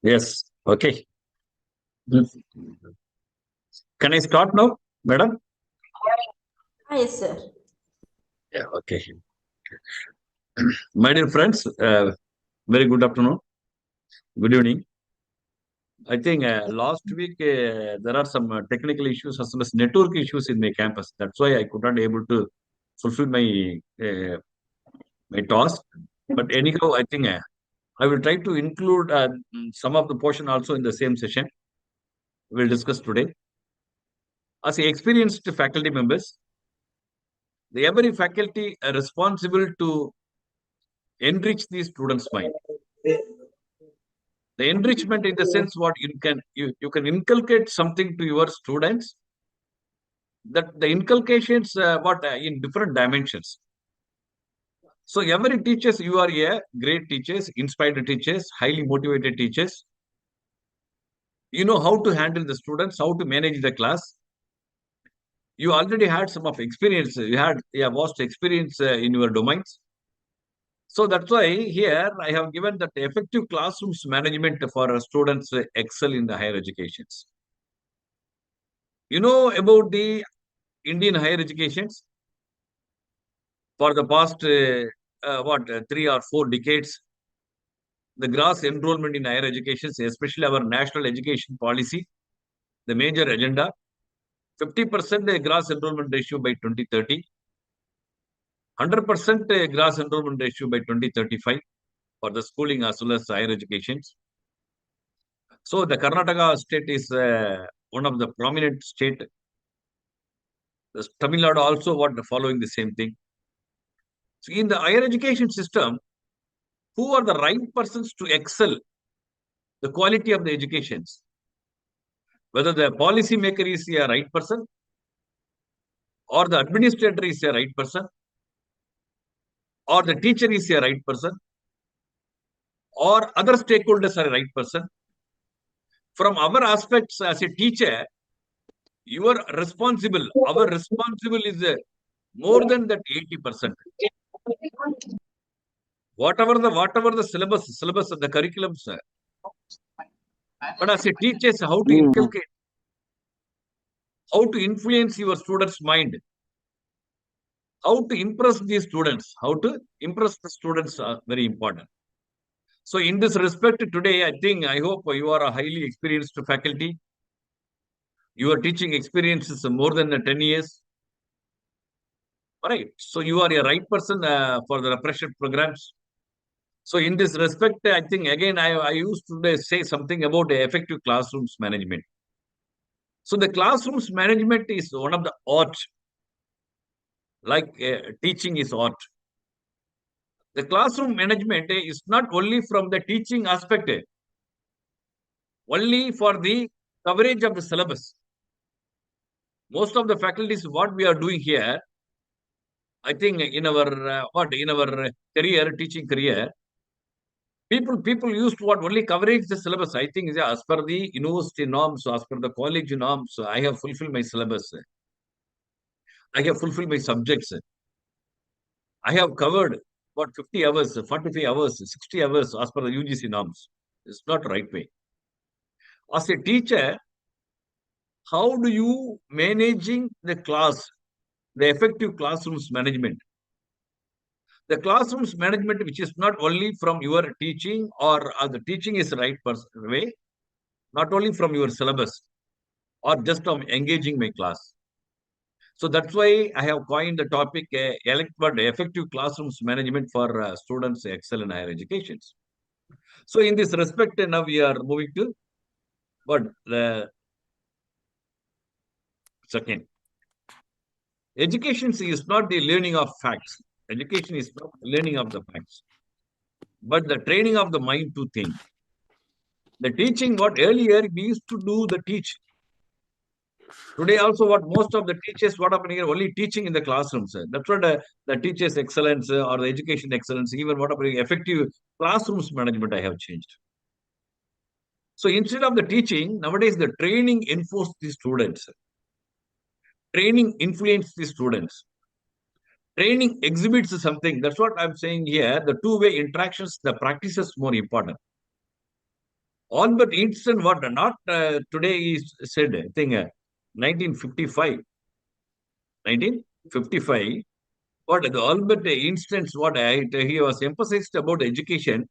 Yes. Okay. Can I start now, madam? Yes, sir. Yeah. Okay. My dear friends, very good afternoon. Good evening. I think last week there are some technical issues as well as network issues in my campus. That's why I could not able to fulfill my task. But anyhow, I think I will try to include some of the portion also in the same session we'll discuss today. As experienced faculty members, every faculty are responsible to enrich the students' mind. The enrichment in the sense what you can inculcate something to your students, that the inculcations in different dimensions. So every teachers, you are a great teachers, inspired teachers, highly motivated teachers. You know how to handle the students, how to manage the class. You already had some of experience. You had a vast experience in your domains. So that's why here I have given that effective classrooms management for students excel in the higher educations. You know about the Indian higher educations for the past 3 or 4 decades. The gross enrollment in higher education, especially our national education policy, the major agenda, 50% gross enrollment ratio by 2030, 100% gross enrollment ratio by 2035 for the schooling as well as higher education. So the Karnataka state is one of the prominent state. The Tamil Nadu also following the same thing. So in the higher education system, who are the right persons to excel the quality of the educations? Whether the policy maker is a right person or the administrator is a right person or the teacher is a right person or other stakeholders are a right person. From our aspects as a teacher, you are responsible. Our responsible is more than that 80%. Whatever the syllabus of the curriculums. But as a teacher, how to inculcate, how to influence your students' mind, how to impress these students, how to impress the students are very important. So in this respect, today, I hope you are a highly experienced faculty. Your teaching experience is more than 10 years. All right. So you are a right person for the refresher programs. So in this respect, I think again, I used to say something about effective classrooms management. So the classrooms management is one of the art, like teaching is art. The classroom management is not only from the teaching aspect, only for the coverage of the syllabus. Most of the faculties, what we are doing here, I think in our career, teaching career, people used to what only coverage the syllabus. I think as per the university norms, as per the college norms, I have fulfilled my syllabus. I have fulfilled my subjects. I have covered what 50 hours, 45 hours, 60 hours as per the UGC norms. It's not the right way. As a teacher, how do you managing the class, the effective classrooms management? The classrooms management, which is not only from your teaching or the teaching is the right way, not only from your syllabus or just from engaging my class. So that's why I have coined the topic effective classrooms management for students excel in higher education. So in this respect, now we are moving to what the second. Education is not the learning of facts. Education is not learning of the facts, but the training of the mind to think. The teaching, what earlier we used to do the teach. Today also, what most of the teachers, what happening here, only teaching in the classrooms. That's what the teachers' excellence or the education excellence, even what happening, effective classrooms management, I have changed. So instead of the teaching, nowadays the training enforce the students. Training influence the students. Training exhibits something. That's what I'm saying here. The two-way interactions, the practice is more important. Albert Einstein, what not today is said, I think 1955. 1955. What the Albert Einstein, he was emphasized about education.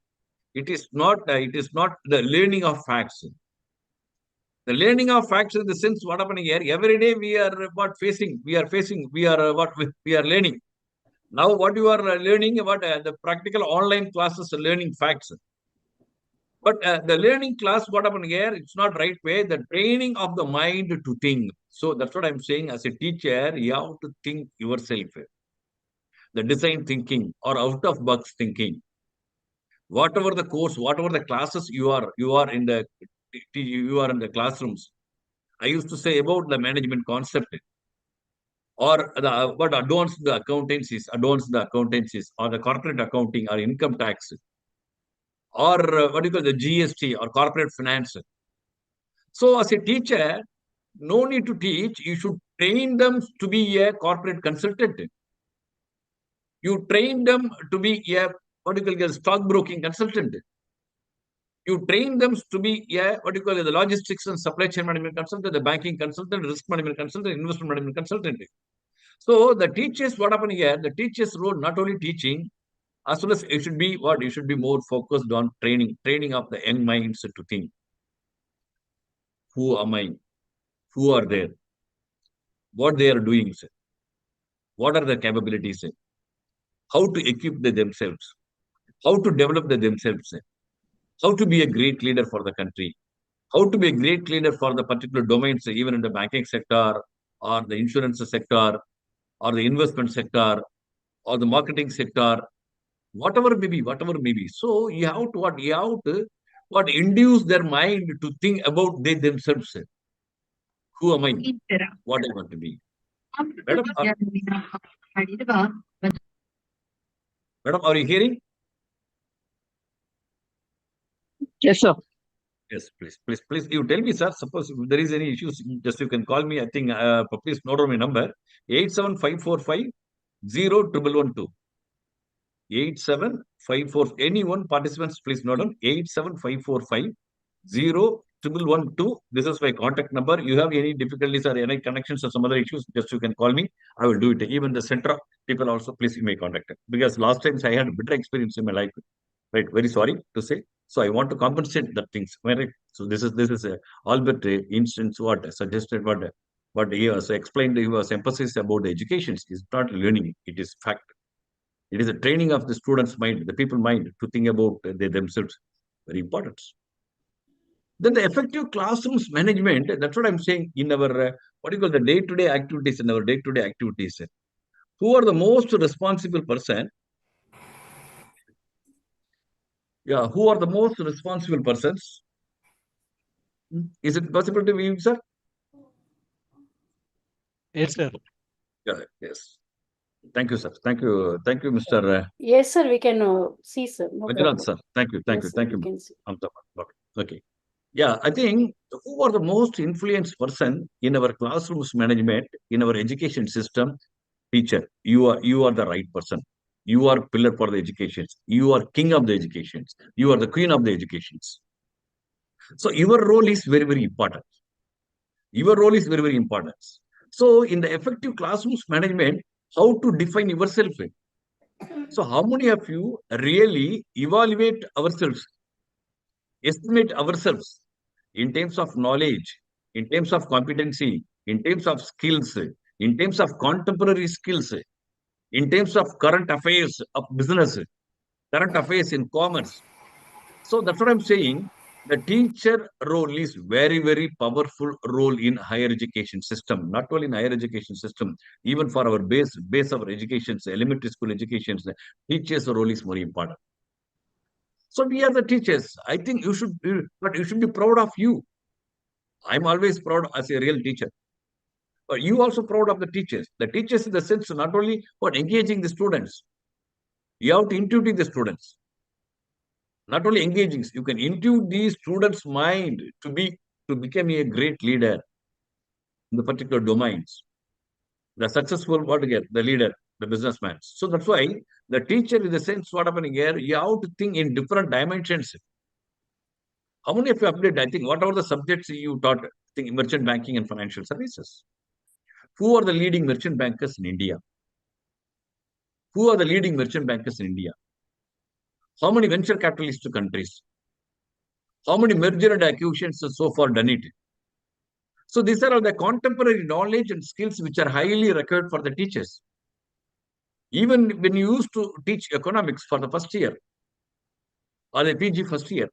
It is not the learning of facts. The learning of facts in the sense what happening here. Every day we are we are learning. Now what you are learning about the practical online classes learning facts. But the learning class, what happened here, it's not right way. The training of the mind to think. So that's what I'm saying. As a teacher, you have to think yourself. The design thinking or out of box thinking. Whatever the course, whatever the classes you are in the classrooms. I used to say about the management concept or what advanced the accountancies or the corporate accounting or income tax or what do you call the GST or corporate finance. So as a teacher, no need to teach. You should train them to be a corporate consultant. You train them to be a what do you call a stockbroking consultant. You train them to be a what do you call the logistics and supply chain management consultant, the banking consultant, risk management consultant, investment management consultant. So the teachers, what happened here? The teachers' role not only teaching, as well as it should be what you should be more focused on training of the young minds to think. Who am I? Who are there? What they are doing? Sir? What are the capabilities? Sir? How to equip themselves? How to develop themselves? Sir? How to be a great leader for the country? How to be a great leader for the particular domains, even in the banking sector or the insurance sector or the investment sector or the marketing sector, whatever may be. So you have to what induce their mind to think about themselves. Sir. Who am I? What I want to be. Madam, madam, are you hearing? Yes, sir. Yes, please. You tell me, sir. Suppose if there is any issues, just you can call me. I think, please note on my number 87545 01112. Anyone participants, please note on 87545 01112. This is my contact number. You have any difficulties or any connections or some other issues, just you can call me. I will do it. Even the center people also, please you may contact it. Because last times I had a bitter experience in my life. Right. Very sorry to say. So I want to compensate that things. Right. So this is Albert instance what suggested what he was explained. He was emphasis about the education is not learning. It is fact. It is a training of the students' mind, the people mind to think about themselves. Very important. Then the effective classrooms management. That's what I'm saying in our what do you call the day-to-day activities in our day-to-day activities. Who are the most responsible person? Yeah, who are the most responsible persons? Is it possible to view, sir? Yes, sir. Yeah, yes. Thank you, sir. Thank you, Mr. Yes, sir, we can see, sir. No Manjunath, problem. sir. Thank you, Yes, sir, thank we you. can see. Okay. Yeah, I think who are the most influenced person in our classrooms management, in our education system? Teacher. You are the right person. You are pillar for the educations. You are king of the educations. You are the queen of the educations. So your role is very, very important. Your role is very, very important. So in the effective classrooms management, how to define yourself? So how many of you really evaluate ourselves, estimate ourselves in terms of knowledge, in terms of competency, in terms of skills, in terms of contemporary skills, in terms of current affairs of business, current affairs in commerce. So that's what I'm saying. The teacher role is very, very powerful role in higher education system. Not only in higher education system, even for our base of our educations, elementary school educations, the teacher's role is more important. So we are the teachers. I think but you should be proud of you. I'm always proud as a real teacher. But you also proud of the teachers. The teachers in the sense not only for engaging the students, you have to intuitive the students. Not only engaging, you can intuit the students' mind to become a great leader in the particular domains. The successful what to get the leader, the businessman. So that's why the teacher, in the sense, what happening here, you have to think in different dimensions. How many of you update? I think whatever the subjects you taught, I think merchant banking and financial services. Who are the leading merchant bankers in India? Who are the leading merchant bankers in India? How many venture capitalist countries? How many merger and acquisitions so far done it? So these are all the contemporary knowledge and skills which are highly required for the teachers. Even when you used to teach economics for the first year or the PG first year.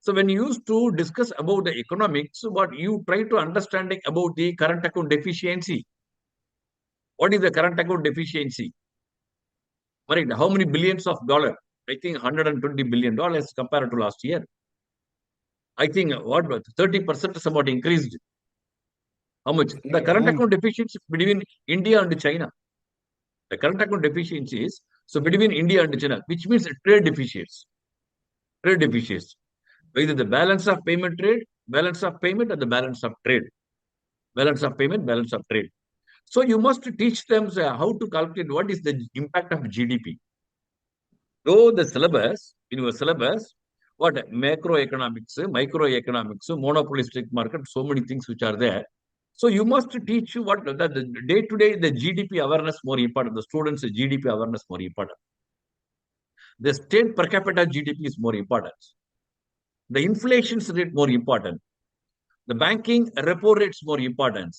So when you used to discuss about the economics, what you try to understanding about the current account deficiency. What is the current account deficiency? Right? How many billions of dollars? I think $120 billion compared to last year. I think what 30% is about increased. How much? The current account deficiency between India and China. The current account deficiency is so between India and China, which means trade deficiency. Trade deficiency. Either the balance of payment trade, balance of payment, or the balance of trade. Balance of payment, balance of trade. So you must teach them how to calculate what is the impact of GDP. Though the syllabus, in your syllabus, what macroeconomics, microeconomics, monopolistic market, so many things which are there. So you must teach what the day-to-day, the GDP awareness more important, the students' GDP awareness more important. The state per capita GDP is more important. The inflation rate more important. The banking repo rates more important.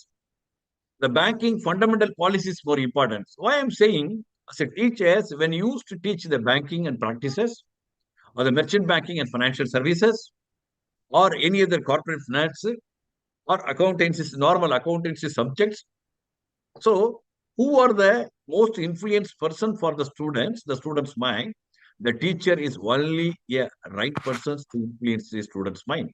The banking fundamental policies more important. Why I'm saying, as a teacher, when you used to teach the banking and practices, or the merchant banking and financial services, or any other corporate finance, or accountancy, normal accountancy subjects. So, who are the most influenced person for the student's mind? The teacher is only a right person to influence the student's mind.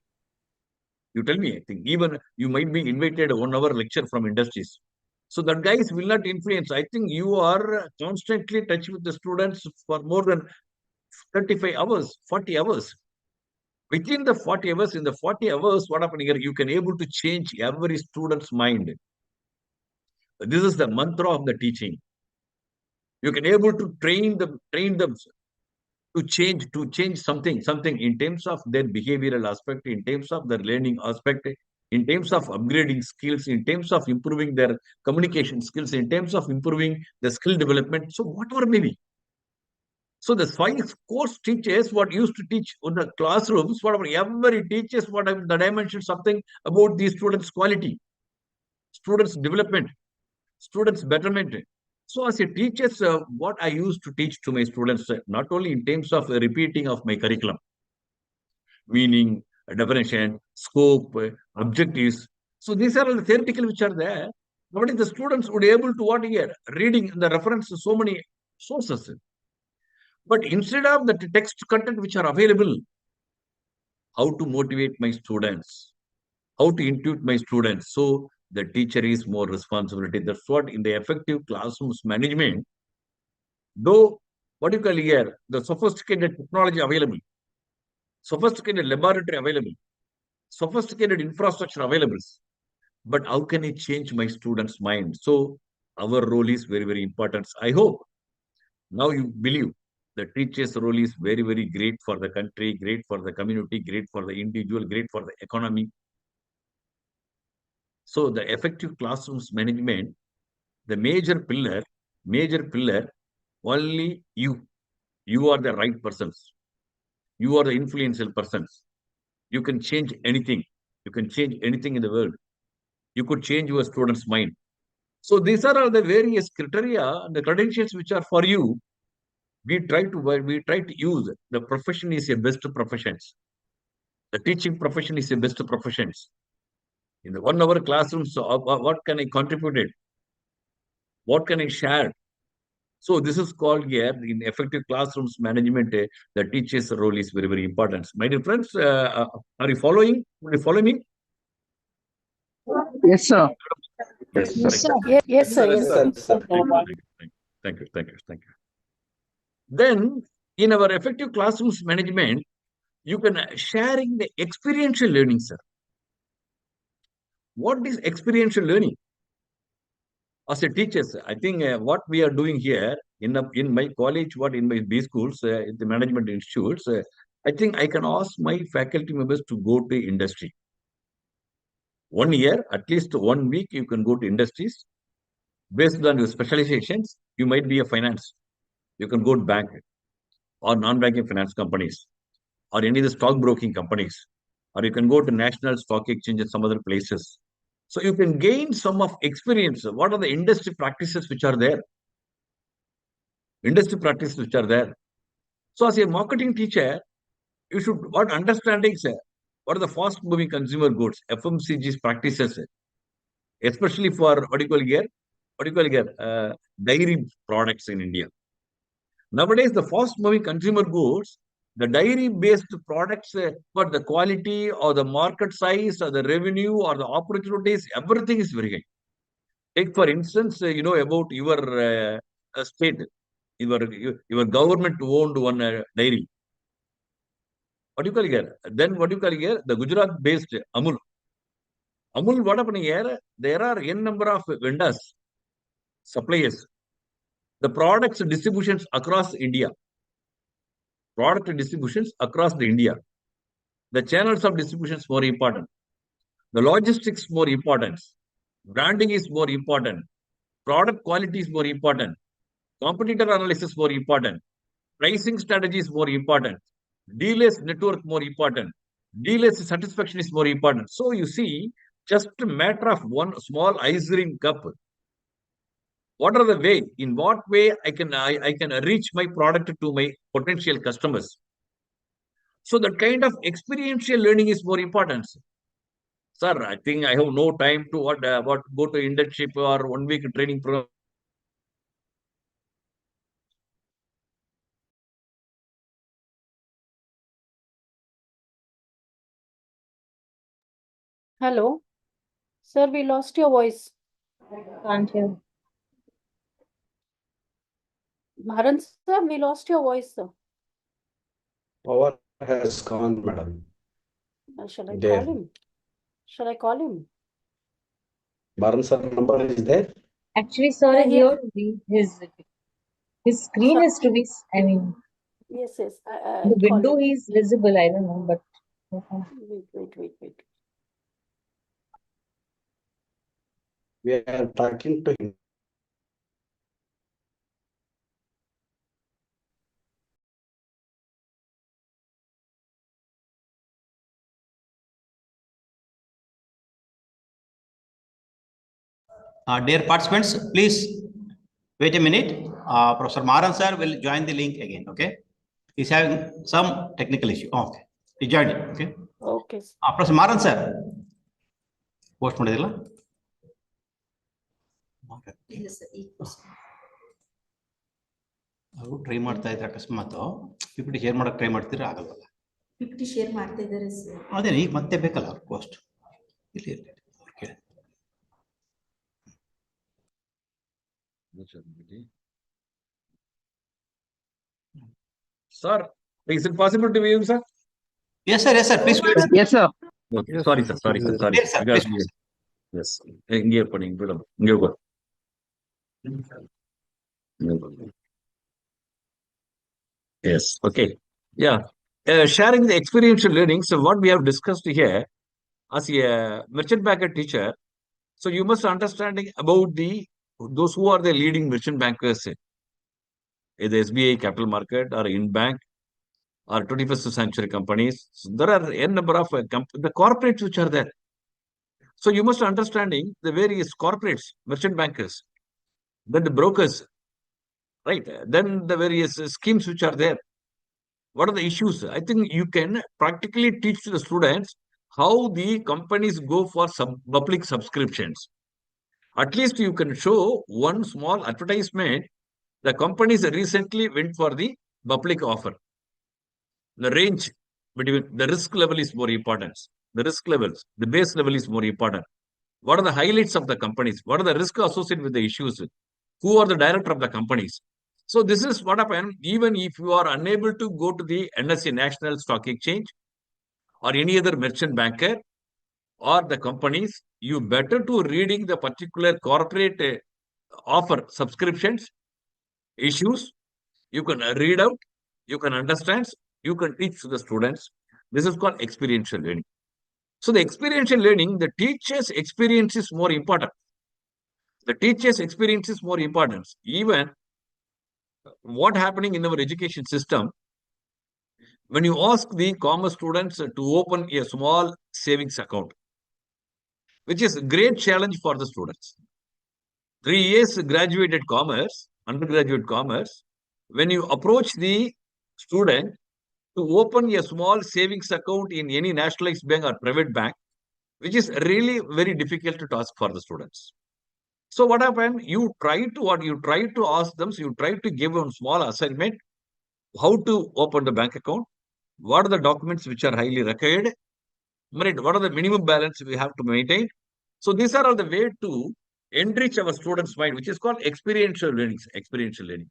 You tell me, I think even you might be invited a 1 hour lecture from industries. So that guys will not influence. I think you are constantly in touch with the students for more than 35 hours, 40 hours. Within the 40 hours, in the 40 hours, what happened here? You can able to change every student's mind. This is the mantra of the teaching. You can able to train them to change something in terms of their behavioral aspect, in terms of their learning aspect, in terms of upgrading skills, in terms of improving their communication skills, in terms of improving the skill development. So whatever may be. So the 5 course teachers what used to teach on the classrooms, whatever every teaches what the dimension something about the students' quality, students' development, students' betterment. So as a teacher, what I used to teach to my students, not only in terms of repeating of my curriculum, meaning, definition, scope, objectives. So these are all the theoretical which are there. What is the students would be able to what here? Reading the reference to so many sources. But instead of the text content which are available, how to motivate my students, how to intuit my students. So the teacher is more responsibility. That's what in the effective classrooms management, though what you call here, the sophisticated technology available, sophisticated laboratory available, sophisticated infrastructure available. But how can I change my students' mind? So our role is very, very important. I hope now you believe the teacher's role is very, very great for the country, great for the community, great for the individual, great for the economy. So the effective classrooms management, the major pillar, only you. You are the right persons. You are the influential persons. You can change anything. You can change anything in the world. You could change your student's mind. So these are all the various criteria and the credentials which are for you. We try to use the profession is a best professions. The teaching profession is a best professions. In the 1 hour classroom, so what can I contribute? What can I share? So this is called here in effective classrooms management. The teacher's role is very, very important. My dear friends, are you following? Will you follow me? Yes, sir. Yes, Yes, sir. sir. Yes, sir. Yes, sir. Thank you. Then in our effective classrooms management, you can sharing the experiential learning, sir. What is experiential learning? As a teacher, I think what we are doing here in my college, what in my B schools, in the management institutes, I think I can ask my faculty members to go to industry. 1 year, at least 1 week, you can go to industries. Based on your specializations, you might be a finance. You can go to bank or non-banking finance companies or any of the stockbroking companies, or you can go to national stock exchange and some other places. So you can gain some of experience. What are the industry practices which are there? Industry practices which are there. So as a marketing teacher, you should what understanding, sir? What are the fast-moving consumer goods, FMCG's practices, especially for what do you call here? What do you call here? Dairy products in India. Nowadays, the fast-moving consumer goods, the dairy-based products, but the quality or the market size or the revenue or the opportunities, everything is very high. Take for instance, about your state, your government-owned one dairy. What do you call here? Then what do you call here? The Gujarat-based Amul. Amul, what happened here? There are n number of vendors, suppliers. The products distributions across India. Product distributions across the India. The channels of distribution is more important. The logistics more important. Branding is more important. Product quality is more important. Competitor analysis more important. Pricing strategy is more important. Dealers network more important. Dealers satisfaction is more important. So you see, just a matter of one small ice cream cup. What are the way? In what way I can reach my product to my potential customers? So that kind of experiential learning is more important. Sir, I think I have no time to what go to internship or 1 week training program. Hello. Sir, we lost your voice. Can't hear. Maran, sir, we lost your voice, sir. Power has gone, madam. Shall I There. call him? Shall I call him? Maran sir number is there. Actually, sir Yeah, is yeah. here to be his screen Sir. is to be. I mean, Yes. the I'll call window him. is visible. I don't know, but Wait. We are talking to him. Dear participants, please wait a minute. Professor Maran sir will join the link again. Okay, he's having some technical issue. Oh, okay, he joined it. Okay. Okay. Professor Maran sir, post ಮಾಡಿದಿಲ್ಲ? ಅವರು try ಮಾಡ್ತಾ ಇದ್ರೆ ಅಕಸ್ಮಾತ್ PPT share ಮಾಡಕ್ಕೆ try ಮಾಡ್ತಿದ್ರೆ ಆಗಲ್ವಲ್ಲ. PPT share ಮಾಡ್ತಾ ಇದ್ದಾರೆ sir. ಅದೇ ಈಗ ಮತ್ತೆ ಬೇಕಲ್ಲ ಅವ್ರ ಪೋಸ್ಟ್ ಇಲ್ಲಿ ಕೇಳಿ. Sir, is it possible to view, sir? Yes sir, please wait. Yes, sir. Okay. Sorry, sir. Yes, sir, Because please. yes. Here putting here go. Yes. Okay. Yeah. Sharing the experiential learning. So what we have discussed here as a merchant banker teacher. So you must understanding about those who are the leading merchant bankers, either SBI capital market or in bank or 21st century companies. So there are n number of the corporates which are there. So you must understanding the various corporates, merchant bankers, then the brokers, right? Then the various schemes which are there. What are the issues? I think you can practically teach to the students how the companies go for public subscriptions. At least you can show one small advertisement. The companies recently went for the public offer. The range between the risk level is more important. The risk levels, the base level is more important. What are the highlights of the companies? What are the risks associated with the issues? Who are the director of the companies? So this is what happened. Even if you are unable to go to the NSE National Stock Exchange or any other merchant banker or the companies, you better to reading the particular corporate offer subscriptions, issues. You can read out, you can understand, you can teach to the students. This is called experiential learning. So the experiential learning, the teacher's experience is more important. The teacher's experience is more important. Even what happening in our education system, when you ask the commerce students to open a small savings account, which is a great challenge for the students. 3 years graduated commerce, undergraduate commerce, when you approach the student to open a small savings account in any nationalized bank or private bank, which is really very difficult to task for the students. So what happened? You try to ask them, so you try to give them small assignment, how to open the bank account, what are the documents which are highly required, right? What are the minimum balance we have to maintain? So these are all the way to enrich our students' mind, which is called experiential learning. Experiential learning.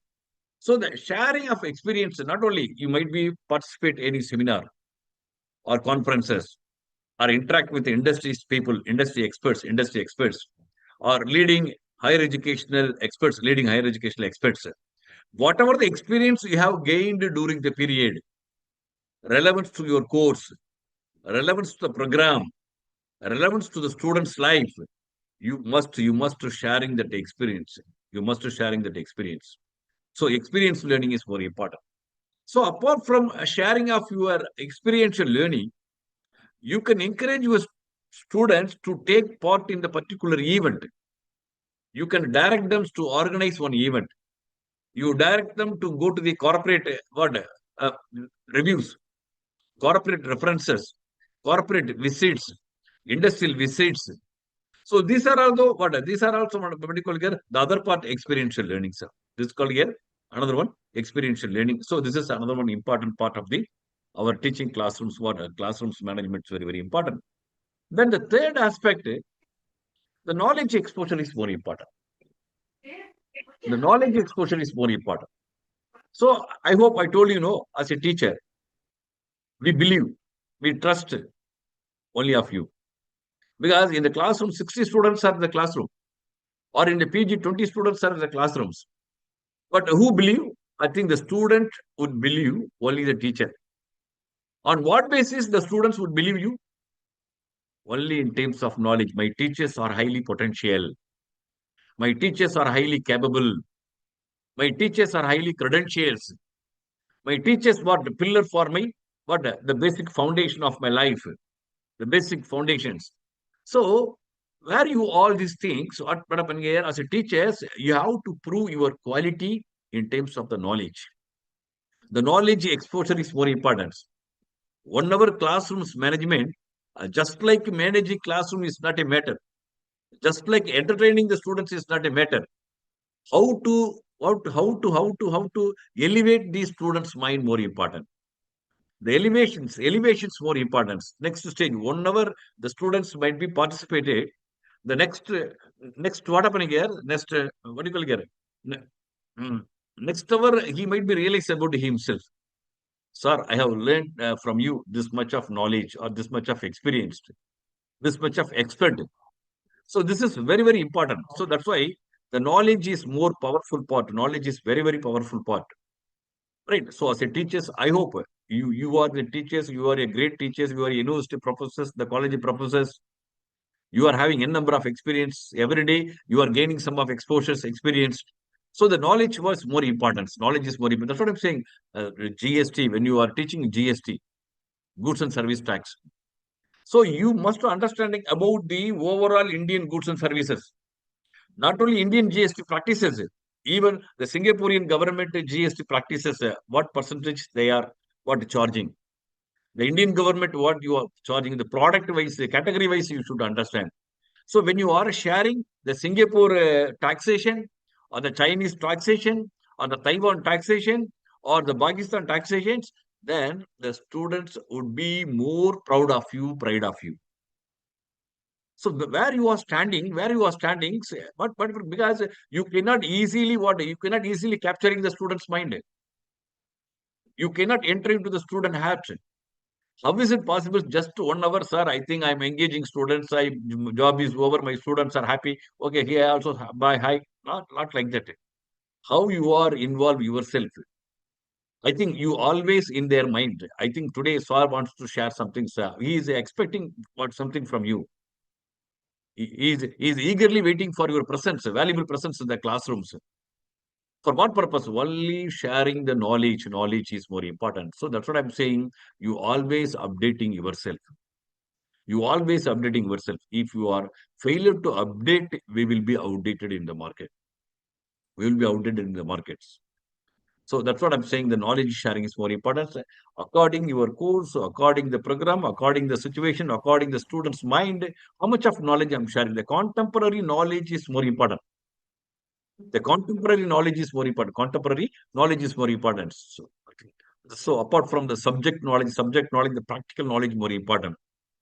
So the sharing of experience, not only you might be participate in any seminar or conferences or interact with industry's people, industry experts, or leading higher educational experts, Whatever the experience you have gained during the period, relevance to your course, relevance to the program, relevance to the student's life, you must sharing that experience. You must sharing that experience. So experience learning is very important. So apart from sharing of your experiential learning, you can encourage your students to take part in the particular event. You can direct them to organize one event. You direct them to go to the corporate uh, reviews, corporate references, corporate visits, industrial visits. So these are also these are also what you call here the other part experiential learning, sir. This is called here another one experiential learning. So this is another one important part of the our teaching classrooms. Classrooms management is very, very important. Then the third aspect, the knowledge exposure is more important. The knowledge exposure is more important. So I hope I told you, as a teacher, we believe, we trust only of you. Because in the classroom, 60 students are in the classroom. Or in the PG, 20 students are in the classrooms. But who believe? I think the student would believe only the teacher. On what basis the students would believe you? Only in terms of knowledge. My teachers are highly potential. My teachers are highly capable. My teachers are highly credentials. My teachers were the pillar for me, the basic foundation of my life, the basic foundations. So, where you all these things, what happen here as a teachers, you have to prove your quality in terms of the knowledge. The knowledge exposure is more important. 1 hour classrooms management, just like managing classroom is not a matter. Just like entertaining the students is not a matter. How to elevate these students' mind more important. The elevations more important. Next stage, 1 hour the students might be participated. The next what happening here? Next what do you call here? Next hour he might be realized about himself. Sir, I have learned from you this much of knowledge or this much of experience, this much of expert. So this is very, very important. So that's why the knowledge is more powerful part. Knowledge is very, very powerful part. Right. So as a teachers, I hope you are the teachers, you are a great teachers, you are university professors, the college professors. You are having a number of experience every day. You are gaining some of exposures, experience. So the knowledge was more important. Knowledge is more important. That's what I'm saying. GST, when you are teaching GST, goods and service tax. So you must understanding about the overall Indian goods and services. Not only Indian GST practices, even the Singaporean government GST practices, what percentage they are charging. The Indian government, what you are charging, the product wise, the category wise, you should understand. So when you are sharing the Singapore taxation or the Chinese taxation or the Taiwan taxation or the Pakistan taxations, then the students would be more proud of you, pride of you. So where you are standing, but because you cannot easily capturing the student's mind. You cannot enter into the student heart. How is it possible just 1 hour, sir? I think I'm engaging students. Job is over. My students are happy. Okay, here also buy high. Not like that. How you are involved yourself. I think you always in their mind. I think today Swar wants to share something, sir. He is expecting something from you. He is eagerly waiting for your presence, valuable presence in the classrooms. For what purpose? Only sharing the knowledge. Knowledge is more important. So that's what I'm saying. You always updating yourself. You always updating yourself. If you are failure to update, we will be outdated in the market. We will be outdated in the markets. So that's what I'm saying. The knowledge sharing is more important. According your course, according the program, according the situation, according the student's mind, how much of knowledge I'm sharing. The contemporary knowledge is more important. The contemporary knowledge is more important. Contemporary knowledge is more important. So apart from the subject knowledge, the practical knowledge more important.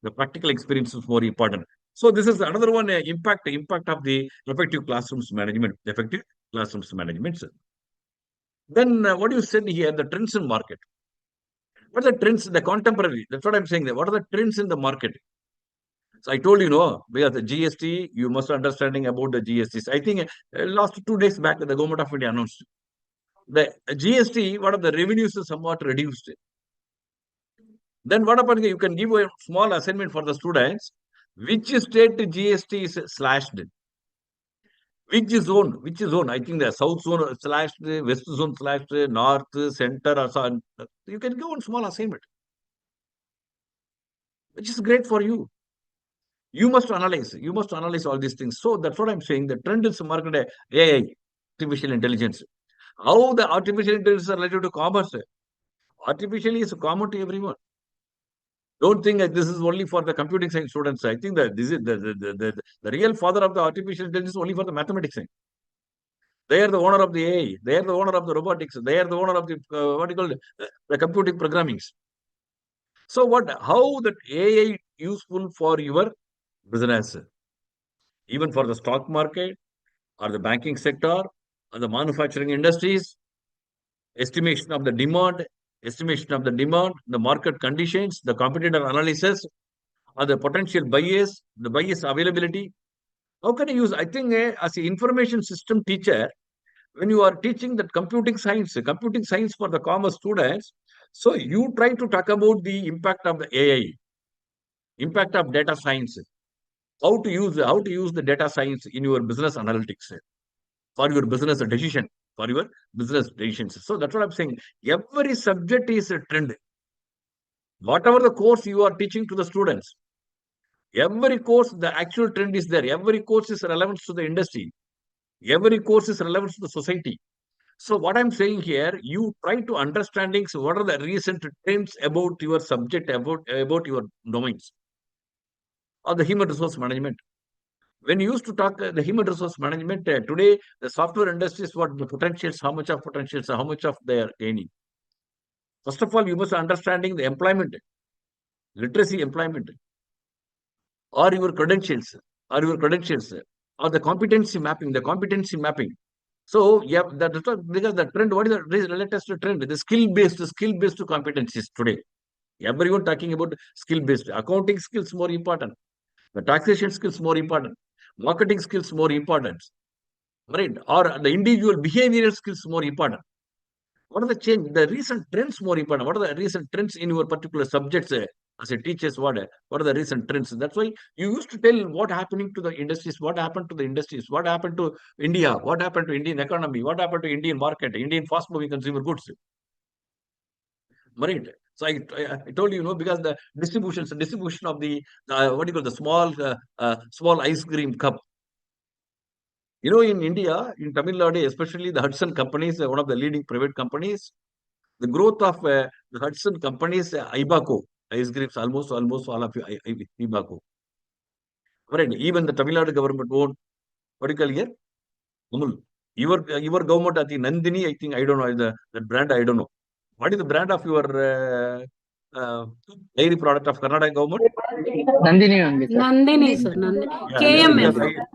The practical experience is more important. So this is another one impact of the effective classrooms management. Effective classrooms management. Sir. Then what you said here, the trends in market. What are the trends, the contemporary? That's what I'm saying. What are the trends in the market? So I told you, no, because the GST, you must understanding about the GSTs. I think last 2 days back, the government of India announced the GST, what are the revenues is somewhat reduced. Then what happened? You can give a small assignment for the students. Which state GST is slashed? Which zone? I think the south zone slashed, west zone slashed, north, center, or so. You can give one small assignment, which is great for you. You must analyze all these things. So that's what I'm saying. The trend is market AI, artificial intelligence. How the artificial intelligence is related to commerce? Artificially is common to everyone. Don't think that this is only for the computing science students. I think that this is the real father of the artificial intelligence only for the mathematics science. They are the owner of the AI. They are the owner of the robotics. They are the owner of the what you call the computing programmings. So how that AI useful for your business, even for the stock market or the banking sector or the manufacturing industries, estimation of the demand, the market conditions, the competitor analysis, or the potential bias, the bias availability. How can you use? I think as an information system teacher, when you are teaching that computing science for the commerce students, so you try to talk about the impact of the AI, impact of data science, how to use the data science in your business analytics for your business decision, for your business decisions. So that's what I'm saying. Every subject is a trend. Whatever the course you are teaching to the students, every course, the actual trend is there. Every course is relevant to the industry. Every course is relevant to the society. So what I'm saying here, you try to understanding what are the recent trends about your subject, about your domains, or the human resource management. When you used to talk the human resource management, today the software industry is what the potentials, how much of potentials, how much of they are gaining. First of all, you must understanding the employment, literacy employment, or your credentials, or the competency mapping. So yeah, because the trend, what is the latest trend? The skill-based competencies today. Everyone talking about skill-based. Accounting skills more important. The taxation skills more important. Marketing skills more important. Right? Or the individual behavioral skills more important. What are the change? The recent trends more important. What are the recent trends in your particular subjects? As a teacher's what are the recent trends? That's why you used to tell what happening to the industries, what happened to India, what happened to Indian economy, what happened to Indian market, Indian fast-moving consumer goods. Right. So I told you, because the distribution of the what do you call the small ice cream cup. In India, in Tamil Nadu, especially the Hudson companies, one of the leading private companies, the growth of the Hudson companies, Ibaco, ice creams, almost all of Ibaco. Right. Even the Tamil Nadu government owned, what do you call here? Amul. Your government, I think Nandini, I think, I don't know, the brand, I don't know. What is the brand of your dairy product of Karnataka government? Nandini only, sir. Nandini, sir. Nandini. Yeah, KMF.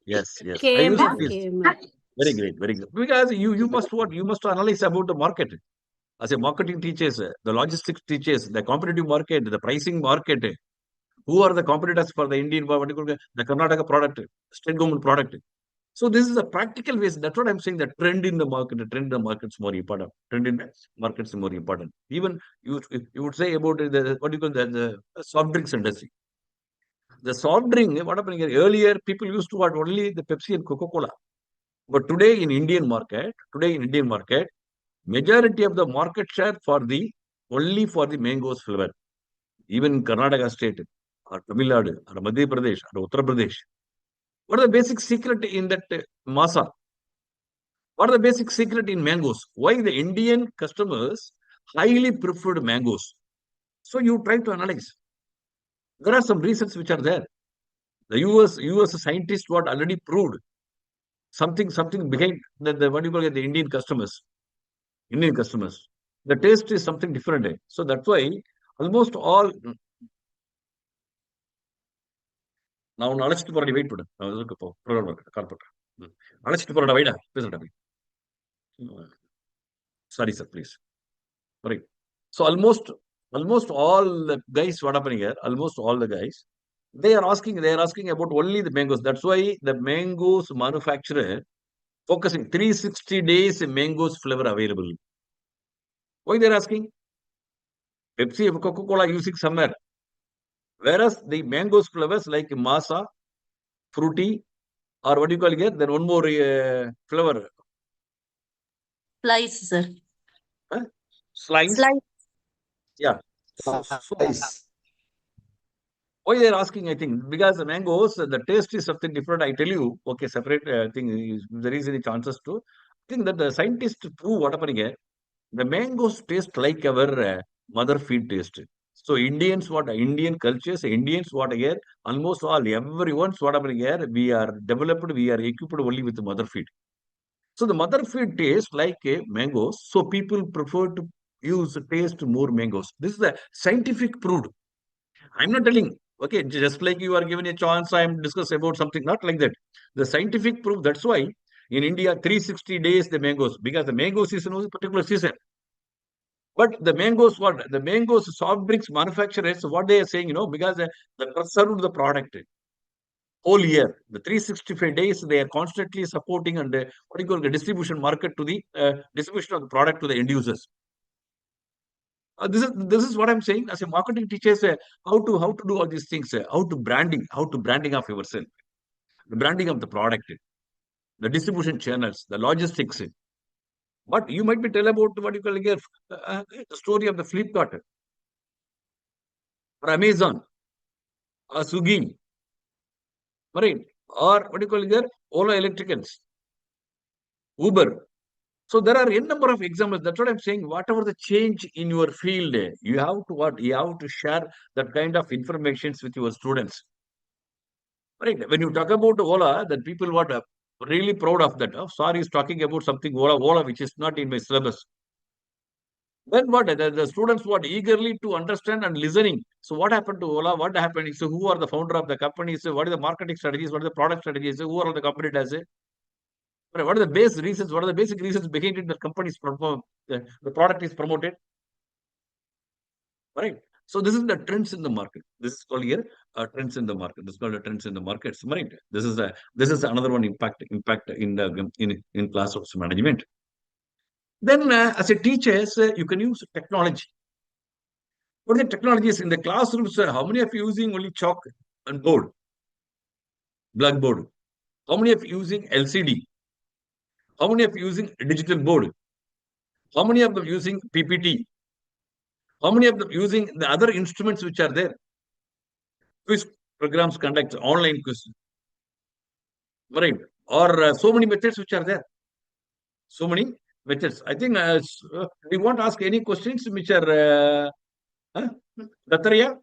Yes. I used to KMF. teach. KMF. Very great. Because you must analyze about the market. As a marketing teachers, the logistics teachers, the competitive market, the pricing market. Who are the competitors for the Indian, the Karnataka product, state government product? So this is a practical ways. That's what I'm saying. The trend in the market, the trend in the market is more important. Trend in the market is more important. Even you would say about the what do you call the soft drinks industry. The soft drink, what happened here? Earlier, people used to have only the Pepsi and Coca-Cola. But today in Indian market, majority of the market share only for the mangoes flavor. Even in Karnataka state, or Tamil Nadu, or Madhya Pradesh, or Uttar Pradesh. What are the basic secret in that masa? What are the basic secret in mangoes? Why the Indian customers highly preferred mangoes? So you try to analyze. There are some reasons which are there. The US scientists what already proved something behind the what do you call it, the Indian customers. The taste is something different. So that's why almost all now அழைச்சிட்டு போறடி wait பண்ணு நான் இதுக்கு போ program கால் பண்றேன் அழைச்சிட்டு போறடா வைடா பேசுறேன் sorry sir please right so almost all the guys what happening here almost all the guys they are asking about only the mangoes. That's why the mangoes manufacturer focusing 360 days mangoes flavor available. Why they're asking? Pepsi and Coca-Cola using somewhere. Whereas the mangoes flavors like masa, fruity, or what do you call it here? Then one more flavor. Slice, sir. Huh? Slice. Yeah. Nice. Why they're asking, I think, because the mangoes, the taste is something different. I tell you, okay, separate thing, if there is any chances to. I think that the scientists prove what happening here. The mangoes taste like our mother feed taste. So Indians, Indian cultures, Indians, here, almost all, everyone's what happening here, we are developed, we are equipped only with the mother feed. So the mother feed tastes like mangoes. So people prefer to taste more mangoes. This is the scientific proved. I'm not telling, okay, just like you are given a chance, I'm discussing about something, not like that. The scientific proof, that's why in India, 360 days the mangoes, because the mango season was a particular season. But the mangoes, the mangoes soft drinks manufacturers, what they are saying, because they preserved the product whole year. The 365 days, they are constantly supporting and what do you call the distribution market to the distribution of the product to the end users. This is what I'm saying as a marketing teacher. How to do all these things. How to branding of yourself, the branding of the product, the distribution channels, the logistics. But you might be tell about what you call here the story of the Flipkart or Amazon or Swiggy, right? Or what do you call here Ola Electricals, Uber. So there are a number of examples. That's what I'm saying. Whatever the change in your field, you have to You have to share that kind of information with your students. Right? When you talk about Ola, then people really proud of that. Sorry is talking about something Ola, which is not in my syllabus. Then what? The students eagerly to understand and listening. So what happened to Ola? What happened? So who are the founder of the company? So what are the marketing strategies? What are the product strategies? So who are the company does it? What are the basic reasons? What are the basic reasons behind it? The company's the product is promoted, right? So this is the trends in the market. This is called here trends in the market. This is called the trends in the markets, right? This is another one impact in the in classrooms management. Then as a teacher, you can use technology. What are the technologies in the classrooms? How many of you using only chalk and board, blackboard? How many of you using LCD? How many of you using digital board? How many of them using PPT? How many of them using the other instruments which are there? Quiz programs conduct online quiz, right? Or so many methods which are there. So many methods. I think we won't ask any questions which are Dattaria?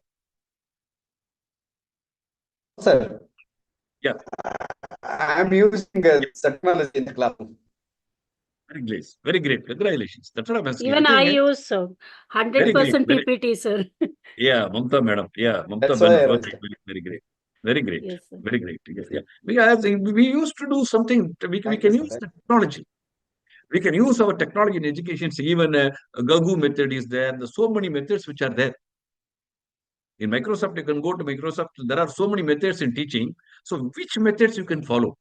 Sir. Yeah. I'm using technology in the classroom. Very great. Very great. Congratulations. That's what I'm asking. Even I use 100% Very PPT, sir. Yeah, Mamta madam. Yeah, Mamta That's why I madam. was Okay, very great. Very great. Yes, sir. Very great. Yes, yeah. Because we used to do something, we can use the technology. We can use our technology in education. So even Gagu method is there. There's so many methods which are there. In Microsoft, you can go to Microsoft. There are so many methods in teaching. So which methods you can follow?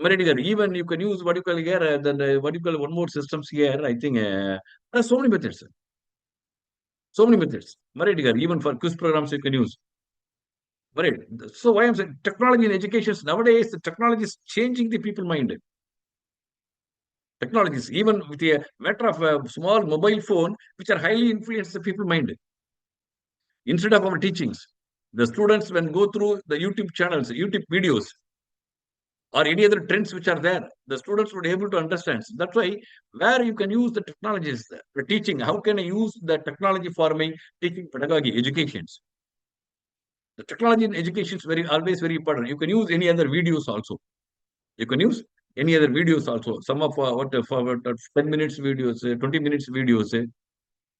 Even you can use what you call here, what you call one more systems here. I think there are so many methods. So many methods. Even for quiz programs you can use. Right. So why I'm saying technology in education nowadays, the technology is changing the people mind. Technologies, even with a matter of a small mobile phone, which are highly influence the people mind. Instead of our teachings, the students when go through the YouTube channels, YouTube videos, or any other trends which are there, the students would be able to understand. So that's why where you can use the technologies for teaching. How can I use the technology for my teaching pedagogy, educations? The technology in education is always very important. You can use any other videos also. You can use any other videos also. Some of 10 minutes videos, 20 minutes videos,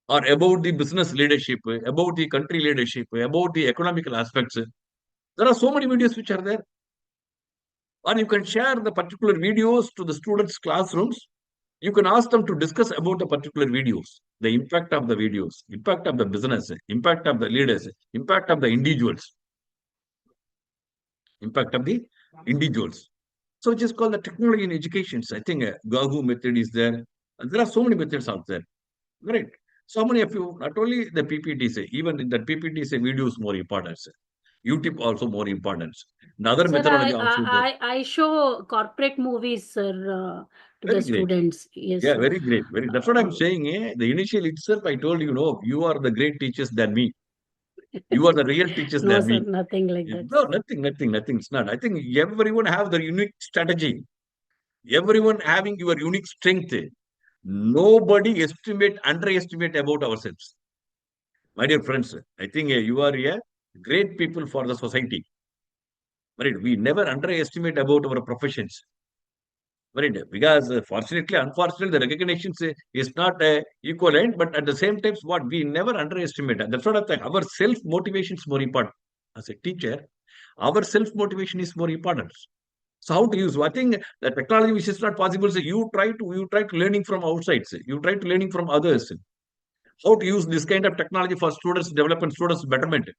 or about the business leadership, about the country leadership, about the economical aspects. There are so many videos which are there. Or you can share the particular videos to the students' classrooms. You can ask them to discuss about the particular videos, the impact of the videos, impact of the business, impact of the leaders, impact of the individuals, impact of the individuals. So it is called the technology in education. I think Gahu method is there. And there are so many methods out there. Right. So many of you, not only the PPTs, even in the PPTs, videos more important. YouTube also more important. Another Sir, methodology also there. I show corporate movies, sir, to Very the great. students. Yes, Yeah, sir. very great. That's what I'm saying. The initial itself, I told you, no, you are the great teachers than me. You are the real teachers No, than sir, me. nothing like Yeah. that. No, nothing. It's not. I think everyone have their unique strategy. Everyone having your unique strength. Nobody underestimate about ourselves. My dear friends, I think you are a great people for the society. Right? We never underestimate about our professions. Right? Because fortunately, unfortunately, the recognition is not equivalent, but at the same time, what we never underestimate. That's what I think. Our self motivation is more important. As a teacher, our self motivation is more important. So how to use? I think the technology which is not possible. So you try to learning from outside. You try to learning from others. How to use this kind of technology for students development, students betterment.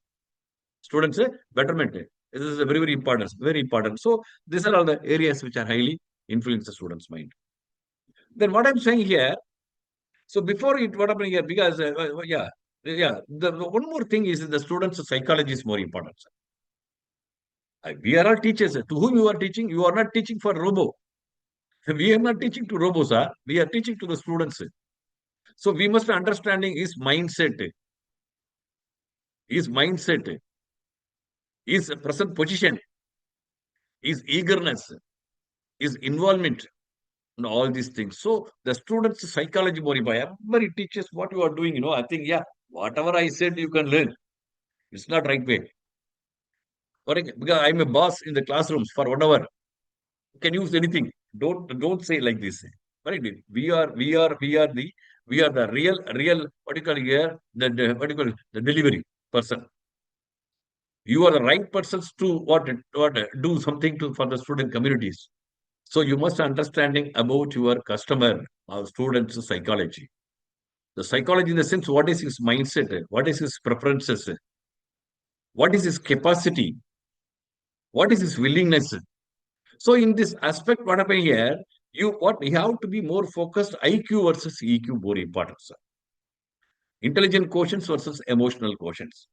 Students betterment. This is very, very important. Very important. So these are all the areas which are highly influence the student's mind. Then what I'm saying here, so before it, what happened here, because, the one more thing is the student's psychology is more important. We are all teachers. To whom you are teaching? You are not teaching for robo. We are not teaching to robots, sir. We are teaching to the students. So we must understanding his mindset, his present position, his eagerness, his involvement, and all these things. So the students' psychology more important. Everybody teaches what you are doing. I think, whatever I said, you can learn. It's not right way. Correct? Because I'm a boss in the classrooms for 1 hour. You can use anything. Don't say like this. Correct? We are the real what do you call here? What do you call it? The delivery person. You are the right persons to what do something for the student communities. So you must understanding about your customer or student's psychology. The psychology in the sense, what is his mindset? What is his preferences? What is his capacity? What is his willingness? So in this aspect, what happened here, you have to be more focused. IQ versus EQ, more important, sir. Intelligent quotients versus emotional quotients.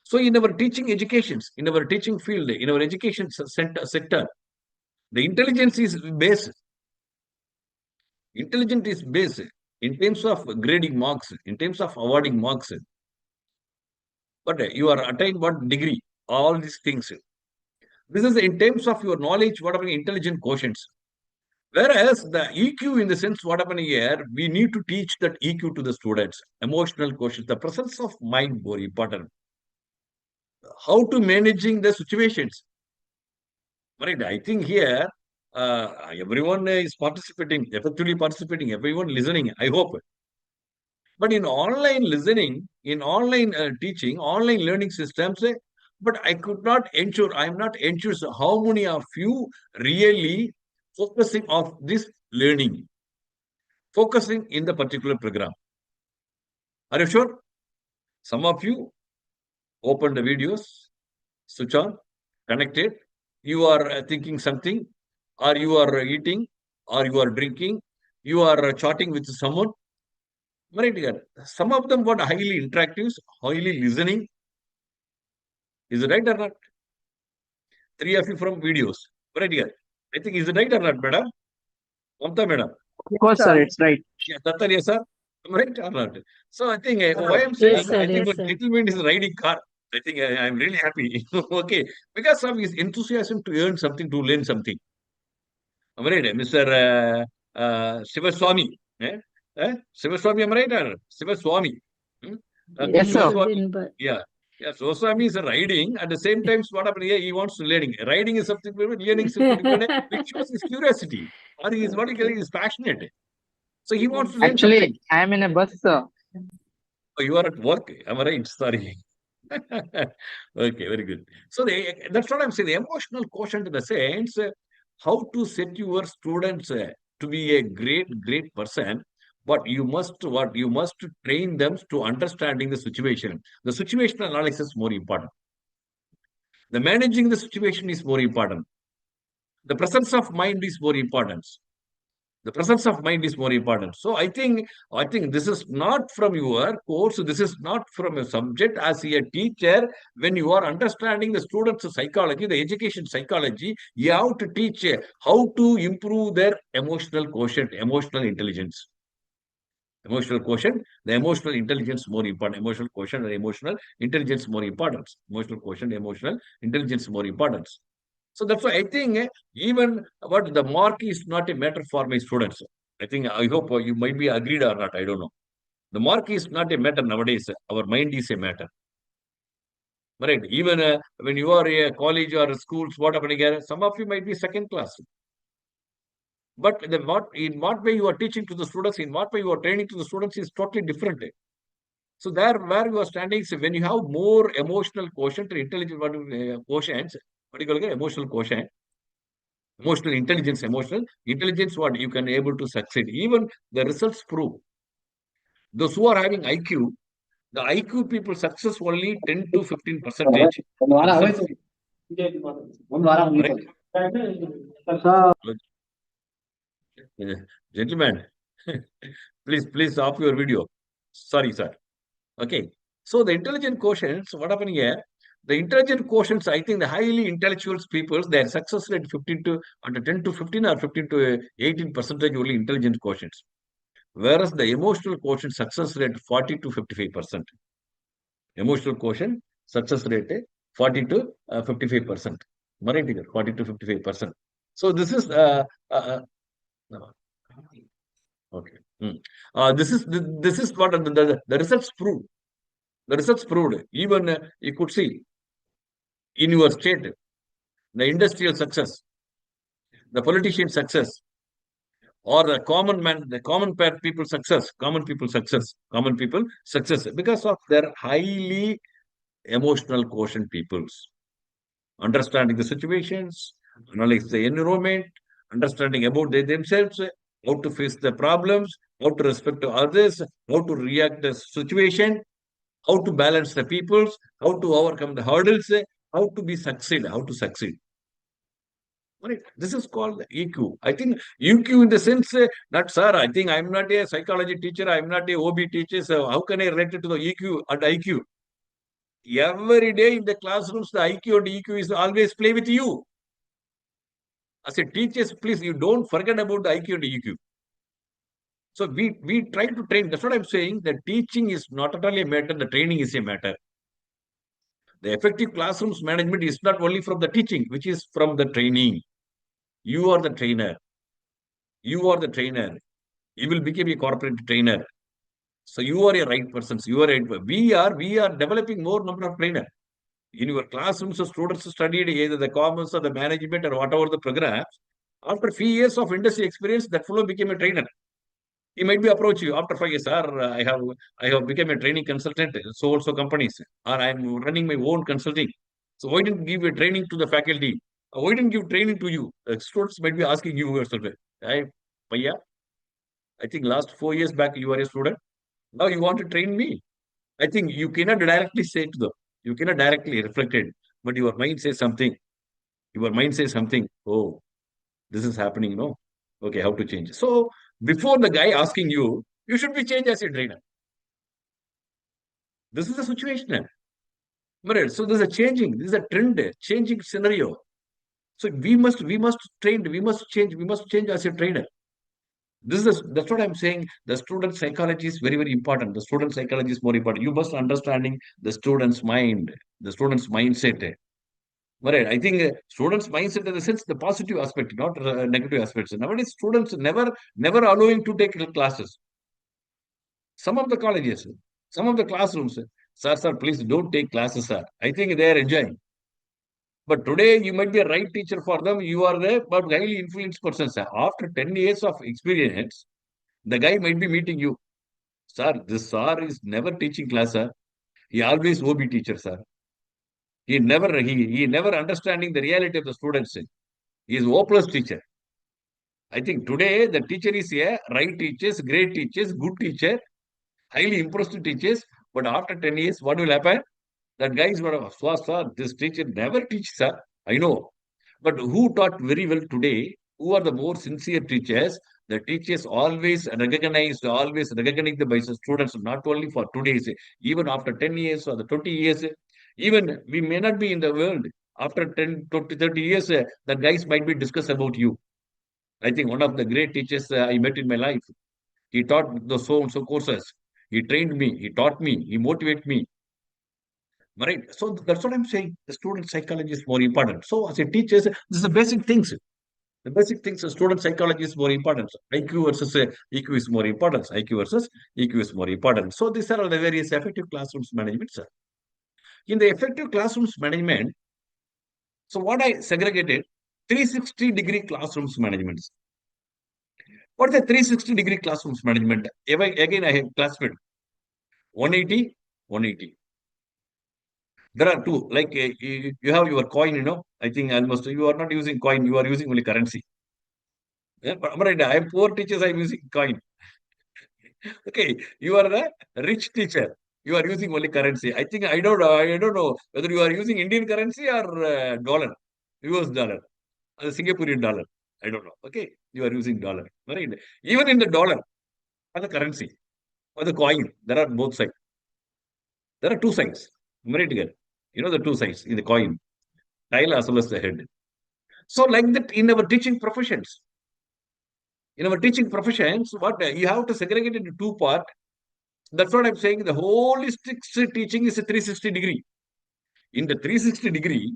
So in our teaching educations, in our teaching field, in our education sector, the intelligence is based. Intelligence is based in terms of grading marks, in terms of awarding marks. But you are attained what degree? All these things. This is in terms of your knowledge, whatever intelligent quotients. Whereas the EQ, in the sense, what happened here, we need to teach that EQ to the students. Emotional quotient, the presence of mind, more important. How to managing the situations. Right? I think here, everyone is participating, effectively participating, everyone listening, I hope. But in online listening, in online teaching, online learning systems, but I could not ensure, I'm not ensure how many of you really focusing on this learning, focusing in the particular program. Are you sure? Some of you open the videos, switch on, connected. You are thinking something, or you are eating, or you are drinking, you are chatting with someone. Right here. Some of them were highly interactive, highly listening. Is it right or not? Three of you from videos. Right here. I think is it right or not, madam? Mamta madam. Of course, sir, it's right. Yeah, Tattar, yes, sir. Am I right or not? So I think why I'm Yes, saying, sir, I think yes, when sir. gentleman is riding car, I think I'm really happy. Okay. Because of his enthusiasm to earn something, to learn something. Am I right? Mr. Sivaswamy. Eh? Sivaswamy, am I right? Or Sivaswamy. Hmm? Yes, sir. Sivaswamy. Yeah. Yeah, Sivaswamy is riding. At the same time, what happened here? He wants to learning. Riding is something different, learning is something different, which shows his curiosity. Or he is what he is passionate. So he wants to learn Actually, something. I am in a bus, sir. Oh, you are at work. Am I right? Sorry. Okay, very good. So that's what I'm saying. The emotional quotient in the sense, how to set your students to be a great person. But you must train them to understanding the situation. The situational analysis is more important. The managing the situation is more important. The presence of mind is more important. The presence of mind is more important. So I think this is not from your course. This is not from a subject. As a teacher, when you are understanding the students' psychology, the education psychology, you have to teach how to improve their emotional quotient, emotional intelligence. Emotional quotient, the emotional intelligence more important. Emotional quotient and emotional intelligence more important. Emotional quotient, emotional intelligence more important. So that's why I think even what the mark is not a matter for my students. I hope you might be agreed or not. I don't know. The mark is not a matter nowadays. Our mind is a matter. Right? Even when you are a college or schools, what happening here? Some of you might be second class. But in what way you are teaching to the students, in what way you are training to the students is totally different. So there where you are standing, so when you have more emotional quotient or intelligent quotient, what do you call it? Emotional quotient. Emotional intelligence, what you can able to succeed. Even the results prove. Those who are having IQ, the IQ people success only 10 to 15%. Gentlemen, please off your video. Sorry, sir. Okay. So the intelligent quotients, what happened here? The intelligent quotients, I think the highly intellectual people, their success rate 15 to under 10 to 15 or 15 to 18% only intelligent quotients. Whereas the emotional quotient success rate 40 to 55%. Emotional quotient success rate 40 to 55%. 40 to 55%. So this is no. Okay. This is what the results prove. The results proved. Even you could see in your state the industrial success, the politician success, or the common man, the people success, common people success because of their highly emotional quotient peoples. Understanding the situations, analyze the environment, understanding about themselves, how to face the problems, how to respect to others, how to react to the situation, how to balance the peoples, how to overcome the hurdles, how to succeed, how to succeed. Right. This is called EQ. I think EQ in the sense, not sir, I think I'm not a psychology teacher, I'm not a OB teacher, so how can I relate it to the EQ and IQ? Every day in the classrooms, the IQ and EQ is always play with you. As a teacher, please, you don't forget about the IQ and EQ. So we try to train. That's what I'm saying. The teaching is not at all a matter, the training is a matter. The effective classrooms management is not only from the teaching, which is from the training. You are the trainer. You are the trainer. You will become a corporate trainer. So you are a right person. You are right. We are developing more number of trainer. In your classrooms, students studied either the commerce or the management or whatever the programs. After few years of industry experience, that fellow became a trainer. He might be approach you after 5 years, sir. I have become a training consultant, so also companies, or I'm running my own consulting. So why didn't give a training to the faculty? Why didn't give training to you? Students might be asking you yourself, Paya, I think last 4 years back you were a student. Now you want to train me. I think you cannot directly say to them. You cannot directly reflect it, but your mind says something. Your mind says something. Oh, This is happening, no? Okay, how to change? So before the guy asking you, you should be changed as a trainer. This is the situation. Right? So there's a changing, this is a trend, changing scenario. So we must train, we must change as a trainer. That's what I'm saying. The student psychology is very, very important. The student psychology is more important. You must understanding the student's mind, the student's mindset. Right. I think students' mindset in the sense the positive aspect, not negative aspects. Nowadays, students never allowing to take classes. Some of the colleges, some of the classrooms, sir, please don't take classes, sir. I think they are enjoying. But today you might be a right teacher for them. You are the but highly influenced person, sir. After 10 years of experience, the guy might be meeting you. Sir, this sir is never teaching class, sir. He always OB teacher, sir. He never understanding the reality of the students. He is hopeless teacher. I think today the teacher is a right teachers, great teachers, good teacher, highly impressed teachers. But after 10 years, what will happen? That guy is going to, sir, this teacher never teaches, sir. I know. But who taught very well today? Who are the more sincere teachers? The teachers always recognize the students, not only for today's, even after 10 years or the 20 years. Even we may not be in the world. After 10, 20, 30 years, the guys might be discuss about you. I think one of the great teachers I met in my life, he taught the so-and-so courses. He trained me, he taught me, he motivated me. Right. So that's what I'm saying. The student psychology is more important. So as a teacher, this is the basic things. The basic things, student psychology is more important. IQ versus EQ is more important. IQ versus EQ is more important. So these are all the various effective classrooms management, sir. In the effective classrooms management, so what I segregated, 360-degree classrooms management. What is the 360-degree classrooms management? Again, I have classified 180, 180. There are two, like you have your coin, I think almost you are not using coin, you are using only currency. Yeah, but right, I am poor teachers, I am using coin. Okay, you are a rich teacher. You are using only currency. I think I don't know whether you are using Indian currency or dollar, US dollar, or Singaporean dollar. I don't know. Okay, you are using dollar. Right? Even in the dollar, or the currency, or the coin, there are both sides. There are two sides. Right again. The two sides in the coin, tail as well as the head. So, like that in our teaching professions. In our teaching professions, what you have to segregate into two parts. That's what I'm saying. The holistic teaching is a 360-degree. In the 360-degree,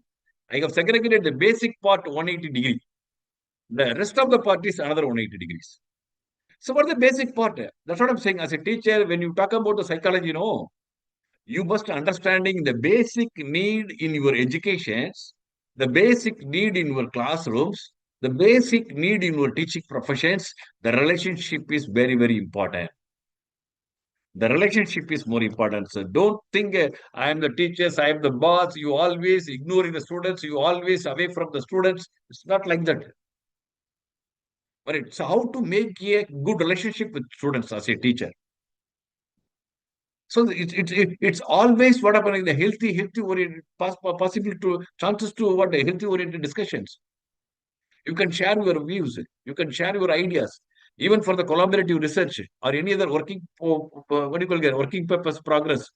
I have segregated the basic part 180-degree. The rest of the part is another 180 degrees. So what is the basic part? That's what I'm saying. As a teacher, when you talk about the psychology, you must understanding the basic need in your educations, the basic need in your classrooms, the basic need in your teaching professions. The relationship is very, very important. The relationship is more important. So don't think I am the teachers, I am the boss. You always ignoring the students. You always away from the students. It's not like that. Right. So how to make a good relationship with students as a teacher? So it's always what happening the healthy oriented possible to chances to what healthy oriented discussions. You can share your views. You can share your ideas. Even for the collaborative research or any other working, working purpose progress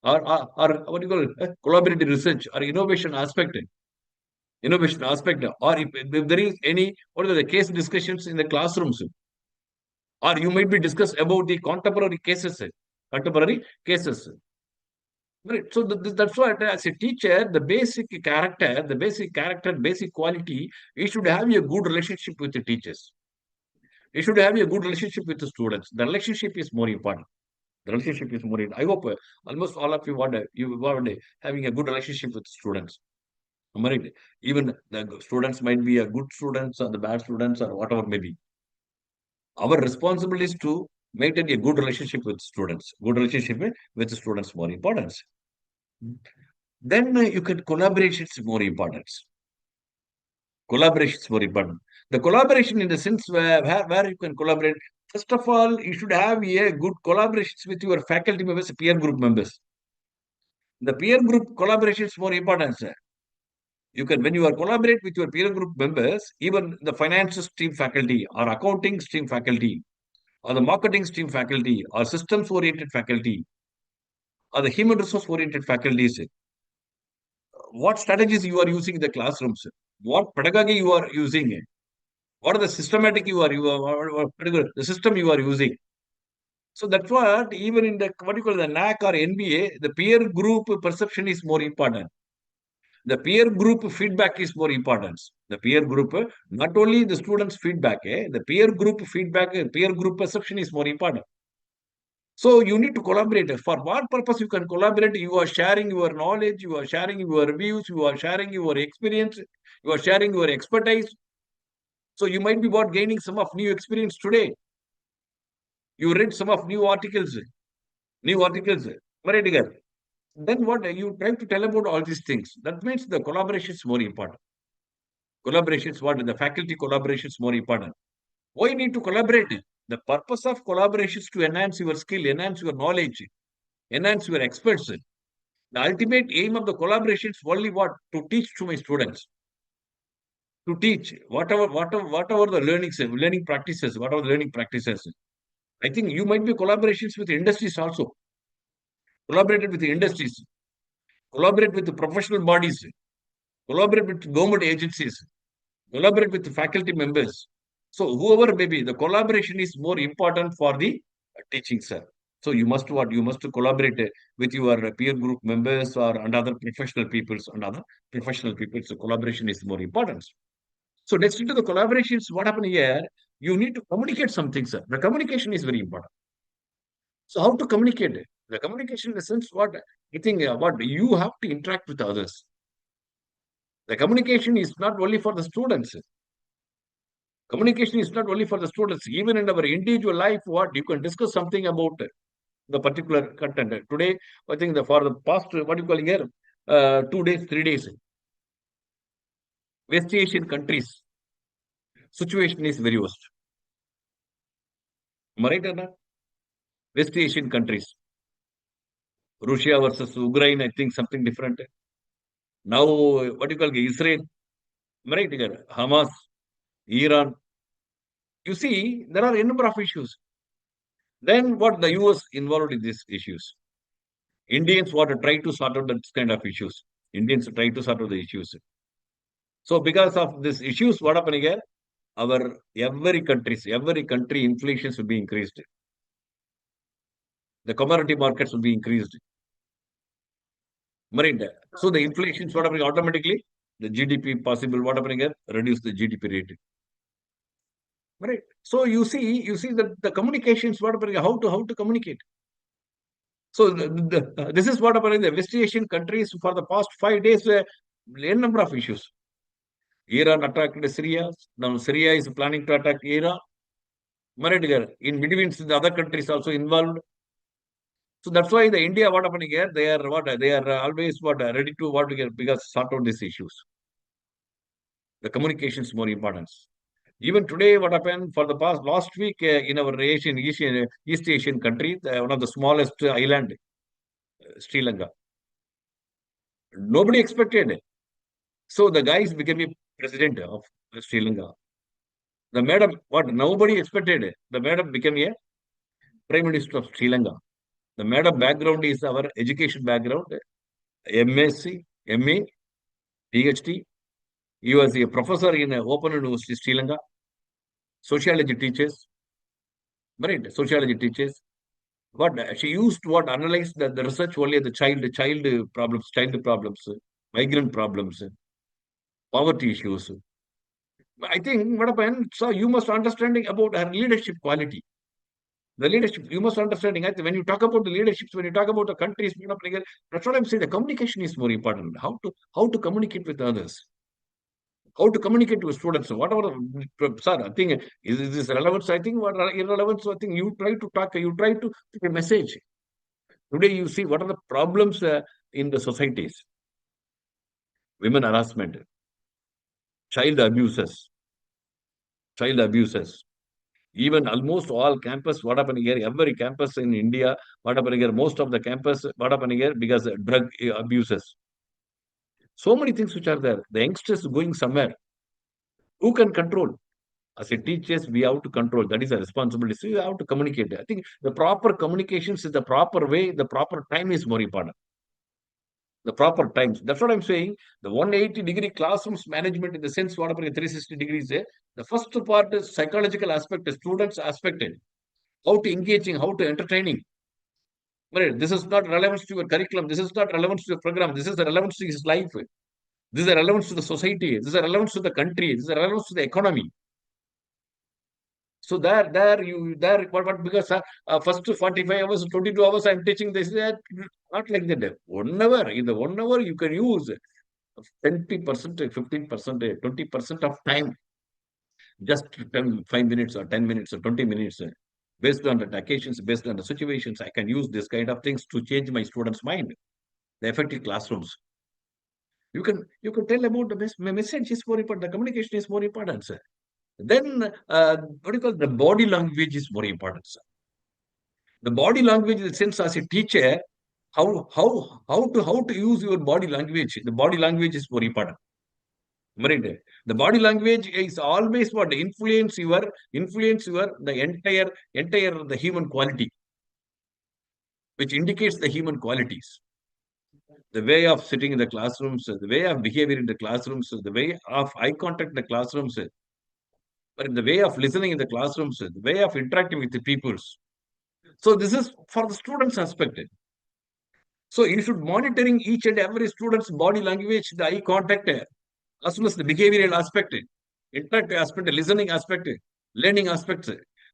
or what do you call it, collaborative research or innovation aspect, or if there is any, what are the case discussions in the classrooms, or you might be discussed about the contemporary cases. Right. So that's why as a teacher, the basic character, basic quality, you should have a good relationship with the teachers. You should have a good relationship with the students. The relationship is more important. The relationship is more important. I hope almost all of you want having a good relationship with students. Right? Even the students might be a good students or the bad students or whatever may be. Our responsibility is to maintain a good relationship with students. Good relationship with the students more important. Then you can collaboration is more important. Collaboration is more important. The collaboration in the sense where you can collaborate. First of all, you should have a good collaborations with your faculty members, peer group members. The peer group collaboration is more important, sir. You can, when you are collaborate with your peer group members, even the finance stream faculty or accounting stream faculty or the marketing stream faculty or systems oriented faculty or the human resource oriented faculties, what strategies you are using in the classrooms, what pedagogy you are using, what are the systematic the system you are using. So that's what even in the what you call the NAC or NBA, the peer group perception is more important. The peer group feedback is more important. The peer group, not only the students' feedback, the peer group feedback, peer group perception is more important. So you need to collaborate. For what purpose you can collaborate? You are sharing your knowledge, you are sharing your views, you are sharing your experience, you are sharing your expertise. So you might be what gaining some of new experience today. You read some of new articles, right? Then what you try to tell about all these things. That means the collaboration is more important. Collaborations, what the faculty collaboration is more important. Why you need to collaborate? The purpose of collaboration is to enhance your skill, enhance your knowledge, enhance your experts. The ultimate aim of the collaboration is only what? To teach to my students. To teach whatever the learning practices, whatever the learning practices. I think you might be collaborations with industries also. Collaborated with the industries, collaborate with the professional bodies, collaborate with government agencies, collaborate with the faculty members. So whoever may be, the collaboration is more important for the teaching, sir. So you must what? You must collaborate with your peer group members or and other professional peoples and other professional people. So collaboration is more important. So next into the collaborations, what happened here? You need to communicate something, sir. The communication is very important. So how to communicate? The communication in the sense what I think what you have to interact with others. The communication is not only for the students. Communication is not only for the students. Even in our individual life, what you can discuss something about the particular content. Today, I think for the past, what you calling here, 2 days, 3 days, West Asian countries, situation is very worst. Am I right or not? West Asian countries, Russia versus Ukraine, I think something different. Now, what you call Israel, am I right here? Hamas, Iran. You see, there are a number of issues. Then what the US involved in these issues? Indians want to try to sort out this kind of issues. Indians try to sort out the issues. So because of these issues, what happening here? Every country inflation will be increased. The commodity markets will be increased. Marine. So the inflation what happening automatically? The GDP possible what happening here? Reduce the GDP rate. Right. So you see that the communications what happening? How to communicate? So this is what happened in the West Asian countries for the past 5 days. A number of issues. Iran attacked Syria. Now Syria is planning to attack Iran. In between, the other countries also involved. So that's why the India what happening here? They are always ready to because sort out these issues. The communication is more important. Even today, what happened for the last week in our East Asian country, one of the smallest island, Sri Lanka. Nobody expected it. So the guys became a president of Sri Lanka. The madam, what nobody expected it. The madam became a prime minister of Sri Lanka. The madam background is our education background, MSc, MA, PhD. He was a professor in Open University, Sri Lanka. Sociology teachers, right? Sociology teachers. What she used to analyze the research only the child problems, migrant problems, poverty issues. I think what happened, so you must understanding about her leadership quality. The leadership, you must understanding. I think when you talk about the leaderships, when you talk about the countries, that's what I'm saying. The communication is more important. How to communicate with others. How to communicate to students. Whatever, sir, I think is this relevance? I think what are irrelevance. I think you try to talk, you try to take a message. Today, you see what are the problems in the societies. Women harassment, child abuses. Even almost all campus, what happened here? Every campus in India, what happened here? Most of the campus, what happened here? Because drug abuses. So many things which are there. The youngsters going somewhere. Who can control? As a teachers, we have to control. That is a responsibility. So you have to communicate. I think the proper communications is the proper way, the proper time is more important. The proper times. That's what I'm saying. The 180-degree classrooms management in the sense, whatever 360 degrees, the first part is psychological aspect, the students aspect, how to engaging, how to entertaining. Right? This is not relevance to your curriculum. This is not relevance to your program. This is the relevance to his life. This is a relevance to the society. This is a relevance to the country. This is a relevance to the economy. So but because first 45 hours, 22 hours, I'm teaching this, that not like that. 1 hour, in the 1 hour, you can use 20%, 15%, 20% of time, just 5 minutes or 10 minutes or 20 minutes, based on the occasions, based on the situations. I can use this kind of things to change my students' mind. The effective classrooms. You can tell about the message is more important. The communication is more important, sir. Then what do you call the body language is more important, sir. The body language in the sense as a teacher, how to use your body language. The body language is more important. Right? The body language is always what influence your the entire the human quality, which indicates the human qualities. The way of sitting in the classrooms, the way of behavior in the classrooms, the way of eye contact in the classrooms, but in the way of listening in the classrooms, the way of interacting with the peoples. So this is for the students aspect. So you should monitoring each and every student's body language, the eye contact, as well as the behavioral aspect, interactive aspect, listening aspect, learning aspects.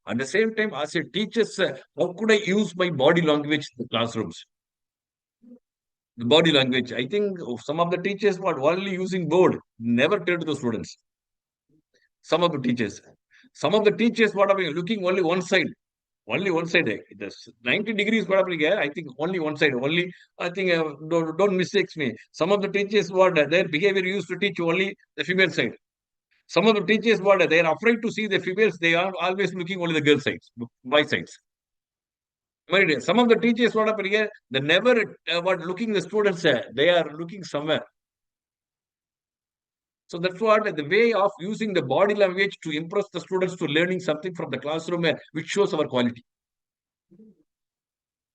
At the same time, as a teacher, how could I use my body language in the classrooms? The body language. I think some of the teachers were only using board, never tell to the students. Some of the teachers. Some of the teachers, what are looking only one side. Only one side. The 90 degrees, what are I think only one side. Only, I think, don't mistake me. Some of the teachers, what their behavior used to teach only the female side. Some of the teachers, what they are afraid to see the females, they are always looking only the girl sides, boy sides. Some of the teachers, what up here, they never looking the students, they are looking somewhere. So that's what the way of using the body language to impress the students to learning something from the classroom, which shows our quality.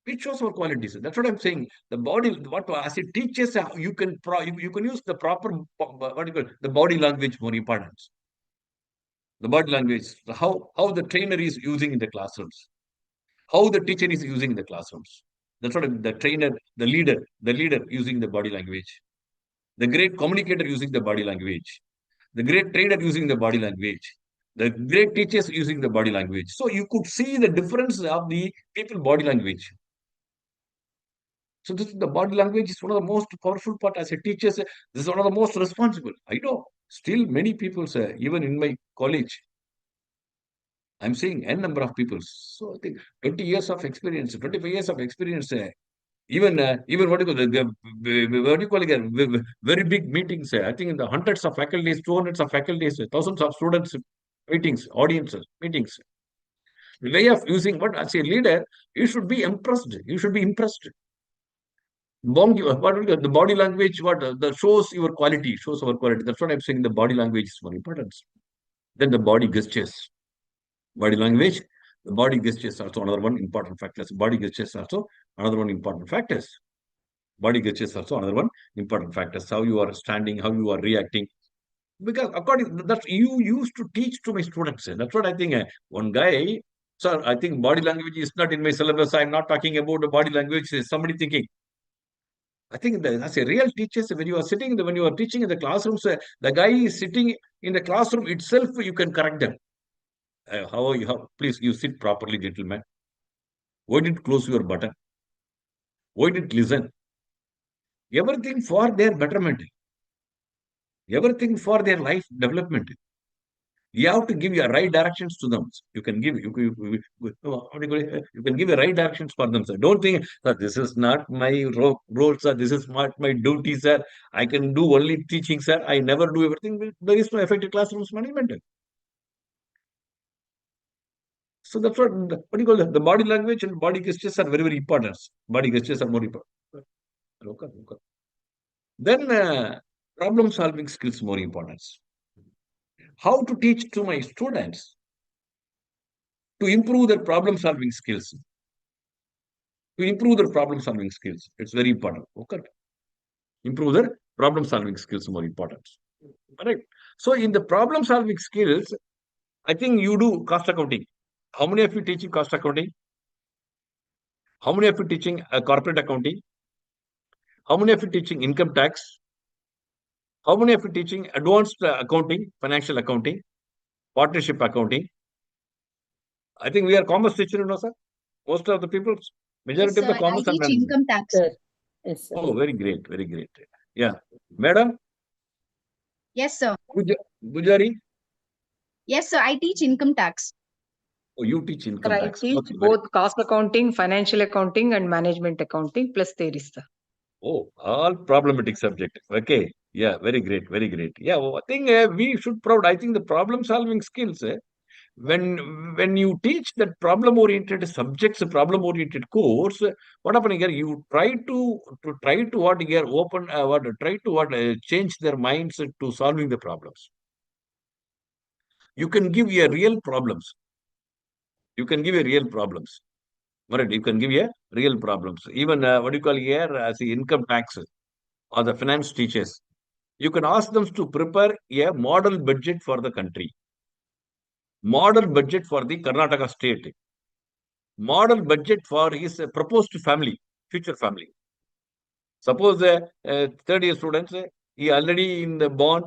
Which shows our qualities. That's what I'm saying. The body, what as it teaches, you can use the proper the body language more important. The body language, how the trainer is using in the classrooms. How the teacher is using in the classrooms. That's what the trainer, the leader using the body language. The great communicator using the body language. The great trainer using the body language. The great teachers using the body language. So you could see the difference of the people body language. So this is the body language is one of the most powerful part as a teacher. This is one of the most responsible. I know still many people say, even in my college, I'm seeing n number of people. So I think 20 years of experience, 25 years of experience, even what do you call it, very big meetings. I think in the hundreds of faculties, 200s of faculties, thousands of students meetings, audiences, meetings. The way of using what as a leader, you should be impressed. You should be impressed. The body language, the shows your quality, shows our quality. That's what I'm saying. The body language is more important. Then the body gestures. Body language, the body gestures also another one important factor. Body gestures also another one important factors. Body gestures also another one important factors. How you are standing, how you are reacting. Because according that you used to teach to my students. That's what I think. One guy, sir, I think body language is not in my syllabus. I'm not talking about the body language. Somebody thinking. I think as a real teacher, when you are sitting, when you are teaching in the classrooms, the guy is sitting in the classroom itself, you can correct them. How are you? Please, you sit properly, gentlemen. Why did you close your button? Why did you listen? Everything for their betterment. Everything for their life development. You have to give your right directions to them. You can give you can give the right directions for them. Sir. Don't think that this is not my role, sir. This is not my duty, sir. I can do only teaching, sir. I never do everything. There is no effective classrooms management. So that's what do you call that? The body language and body gestures are very, very important. Body gestures are more important. Then problem solving skills more important. How to teach to my students to improve their problem solving skills. To improve their problem solving skills. It's very important. Okay. Improve their problem solving skills more important. All right. So in the problem solving skills, I think you do cost accounting. How many of you teaching cost accounting? How many of you teaching corporate accounting? How many of you teaching income tax? How many of you teaching advanced accounting, financial accounting, partnership accounting? I think we are commerce teacher, you know, sir. Most of the people, majority of the I commerce are teach management. income tax. Sir. Yes, sir. Oh, very great, very great. Yeah. Madam, Yes, sir. Gujari, Yes, sir. I teach income tax. oh, you teach income Sir, I tax. teach Okay, very- both cost accounting, financial accounting, and management accounting plus theories, sir. Oh, all problematic subject. Okay. Yeah, very great, very great. Yeah, well, I think we should proud. I think the problem solving skills, when you teach that problem oriented subjects, problem oriented course, what happening here? You try to what here open what try to what change their minds to solving the problems. You can give a real problems. You can give a real problems. Right? You can give a real problems. Even what do you call here as the income tax or the finance teachers. You can ask them to prepare a model budget for the country. Model budget for the Karnataka state. Model budget for his proposed family, future family. Suppose third year students, he already in the bond.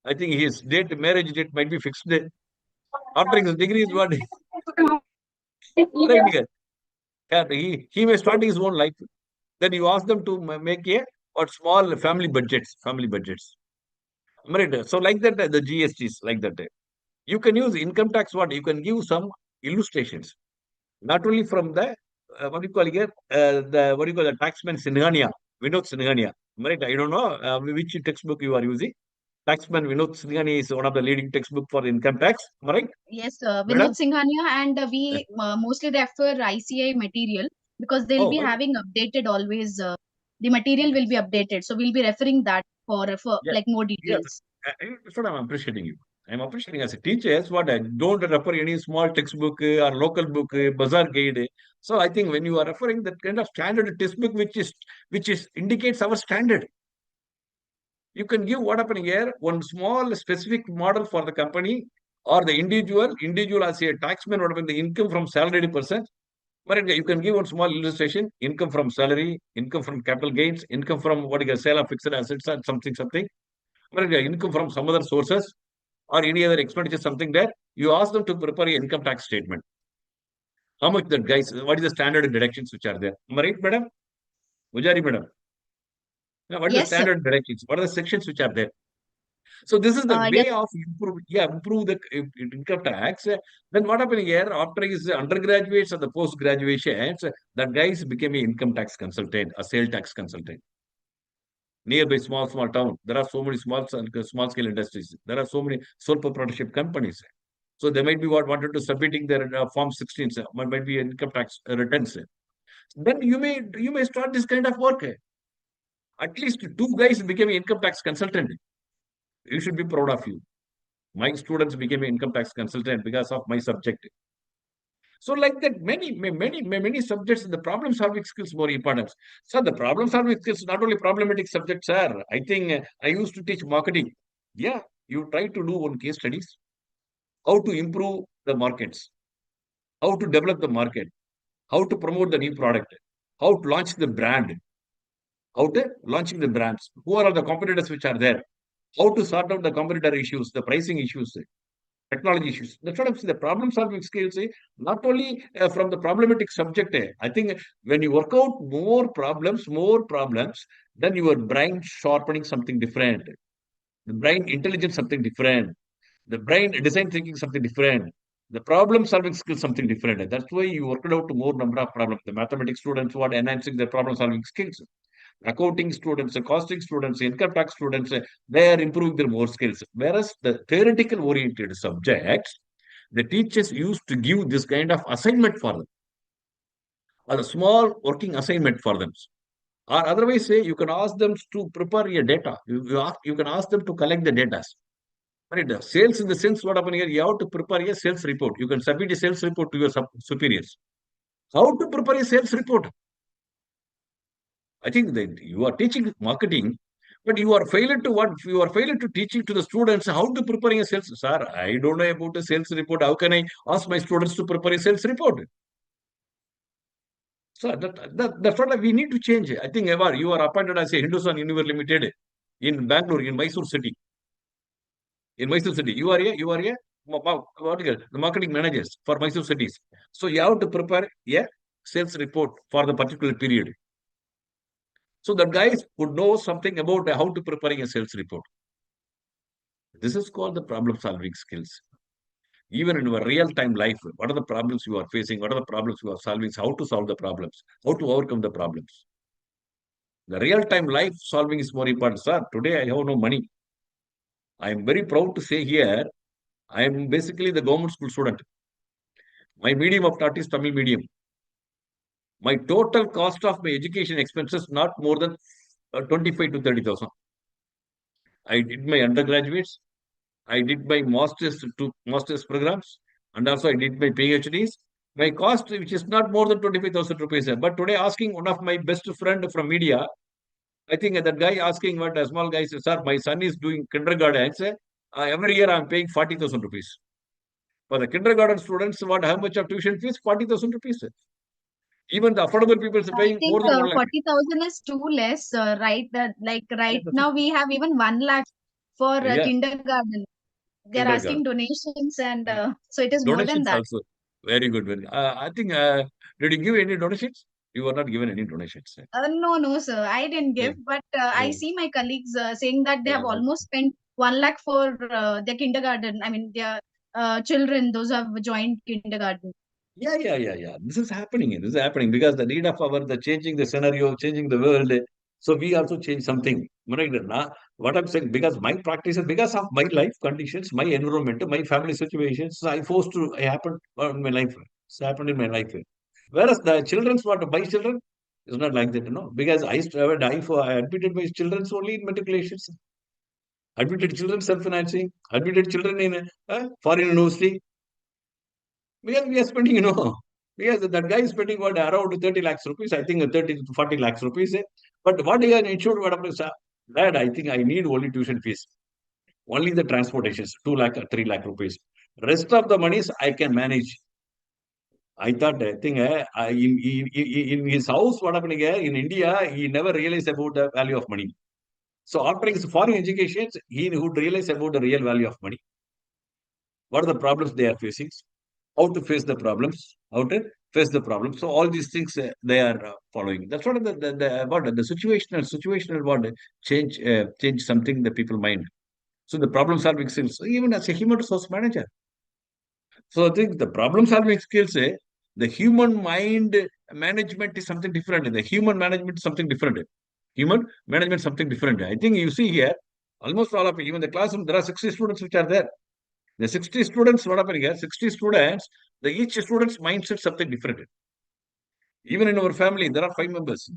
I think his marriage date might be fixed. After his degree is what? Right here. Yeah, he may start his own life. Then you ask them to make a or small family budgets. Right. So like that, the GSTs like that. You can use income tax. What you can give some illustrations, not only from the what do you call here, the what do you call the taxman Singhania, Vinod Singhania. Right. I don't know which textbook you are using. Taxman Vinod Singhania is one of the leading textbook for income tax. Right, Yes, sir. madam? Vinod Singhania, and we mostly refer ICI material because they'll be Oh, having updated always. The material will be updated, so we'll be referring that for yeah, like more yeah. details. That's what I'm appreciating you. I'm appreciating as a teacher. What I don't refer any small textbook or local book, bazaar guide. So I think when you are referring that kind of standard textbook, which is indicates our standard, you can give what happening here one small specific model for the company or the individual as a taxman, what happened the income from salaried person. But you can give one small illustration: income from salary, income from capital gains, income from what you can sale of fixed assets and something. But income from some other sources or any other expenditure, something there, you ask them to prepare an income tax statement. How much that guys, what is the standard deductions which are there? Am I right, madam? Mujari, madam. Now, what is the Yes, sir. standard deductions? What are the sections which are there? So this is the Yes. way of improve the income tax. Then what happened here after his undergraduates and the post graduations, that guys became an income tax consultant, a sale tax consultant. Nearby small town, there are so many small scale industries. There are so many sole proprietorship companies. So they might be wanted to submitting their form 16, might be income tax returns. Then you may start this kind of work. At least two guys became an income tax consultant. You should be proud of you. My students became an income tax consultant because of my subject. So like that, many subjects, the problem solving skills more important. So the problem solving skills, not only problematic subjects are, I think I used to teach marketing. Yeah, you try to do one case studies, how to improve the markets, how to develop the market, how to promote the new product, how to launch the brand, how to launching the brands, who are all the competitors which are there, how to sort out the competitor issues, the pricing issues, technology issues. That's what I'm saying. The problem solving skills, not only from the problematic subject. I think when you work out more problems, then your brain sharpening something different. The brain intelligence something different. The brain design thinking something different. The problem solving skill something different. That's why you worked out to more number of problems. The mathematics students who are enhancing their problem solving skills. Accounting students, costing students, income tax students, they are improving their more skills. Whereas the theoretical oriented subjects, the teachers used to give this kind of assignment for them, or a small working assignment for them. Or otherwise, say you can ask them to prepare your data. You can ask them to collect the data. Right? Sales in the sense what happened here, you have to prepare a sales report. You can submit a sales report to your superiors. How to prepare a sales report? I think that you are teaching marketing, but you are failed to teaching to the students how to prepare a sales. Sir, I don't know about a sales report. How can I ask my students to prepare a sales report? So that's what we need to change. I think ever you are appointed as a Hindustan Unilever Limited in Bangalore, in Mysore city. In Mysore city, you are the marketing managers for Mysore cities. So you have to prepare a sales report for the particular period. So the guys would know something about how to preparing a sales report. This is called the problem solving skills. Even in our real time life, what are the problems you are facing? What are the problems you are solving? How to solve the problems? How to overcome the problems? The real time life solving is more important. Sir, today I have no money. I am very proud to say here, I am basically the government school student. My medium of thought is Tamil medium. My total cost of my education expenses not more than 25 to 30,000. I did my undergraduates, I did my master's programs, and also I did my PhDs. My cost, which is not more than 25,000 rupees. But today, asking one of my best friend from media, I think that guy asking what a small guy says, sir, my son is doing kindergarten. Every year I'm paying 40,000 rupees. For the kindergarten students, how much of tuition fees? 40,000 rupees. Even the affordable people are I paying think more than 1 lakh. 40,000 is too less, right? Right now we have even 1 lakh for Yeah. kindergarten. They're asking donations, and so it is more than Donations that. also. Very good. I think, did you give any donations? You were not given any donations. No, sir, I didn't give, but I see my colleagues saying that they have almost spent 1 lakh for their kindergarten. I mean, their children, those who have joined kindergarten. Yeah. This is happening. This is happening because the need of the changing the scenario, changing the world. So we also change something. What I'm saying, because my practice is because of my life conditions, my environment, my family situations, I forced to happen in my life. It's happened in my life. Whereas the children's what my children is not like that, because I used to have a die for I admitted my children's only in matriculations, admitted children self-financing, admitted children in foreign university. Because we are spending, because that guy is spending what around 30 lakhs rupees, I think 30 to 40 lakhs rupees. But what he has insured, what happens, that I think I need only tuition fees, only the transportations, 2 lakh or 3 lakh rupees. Rest of the monies I can manage. I think in his house, what happened here in India, he never realized about the value of money. So after his foreign education, he would realize about the real value of money. What are the problems they are facing? How to face the problems? How to face the problems? So all these things they are following. That's what the situational what change something the people mind. So the problem solving skills, even as a human resource manager. So I think the problem solving skills, the human mind management is something different. The human management is something different. Human management is something different. I think you see here, almost all of it, even the classroom, there are 60 students which are there. The 60 students, what happened here? 60 students, each student's mindset is something different. Even in our family, there are 5 members.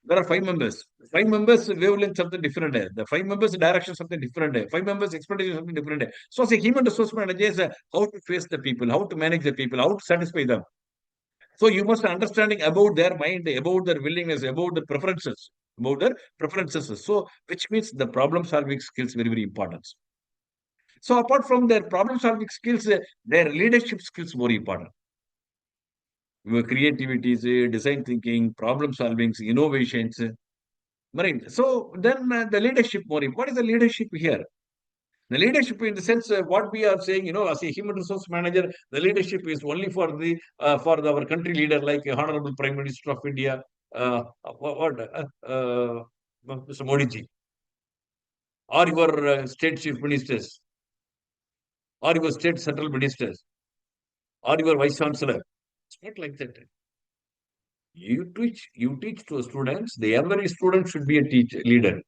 There are 5 members. 5 members wavelength something different. The 5 members direction something different. 5 members expectation something different. So as a human resource manager is how to face the people, how to manage the people, how to satisfy them. So you must understanding about their mind, about their willingness, about their preferences, So which means the problem solving skills very, very important. So apart from their problem solving skills, their leadership skills more important. Your creativity, design thinking, problem solving, innovations. Right. So then the leadership more important. What is the leadership here? The leadership in the sense what we are saying, as a human resource manager, the leadership is only for our country leader like Honorable Prime Minister of India, Mr. Modi ji, or your state chief ministers, or your state central ministers, or your vice chancellor. It's not like that. You teach to students. Every student should be a leader.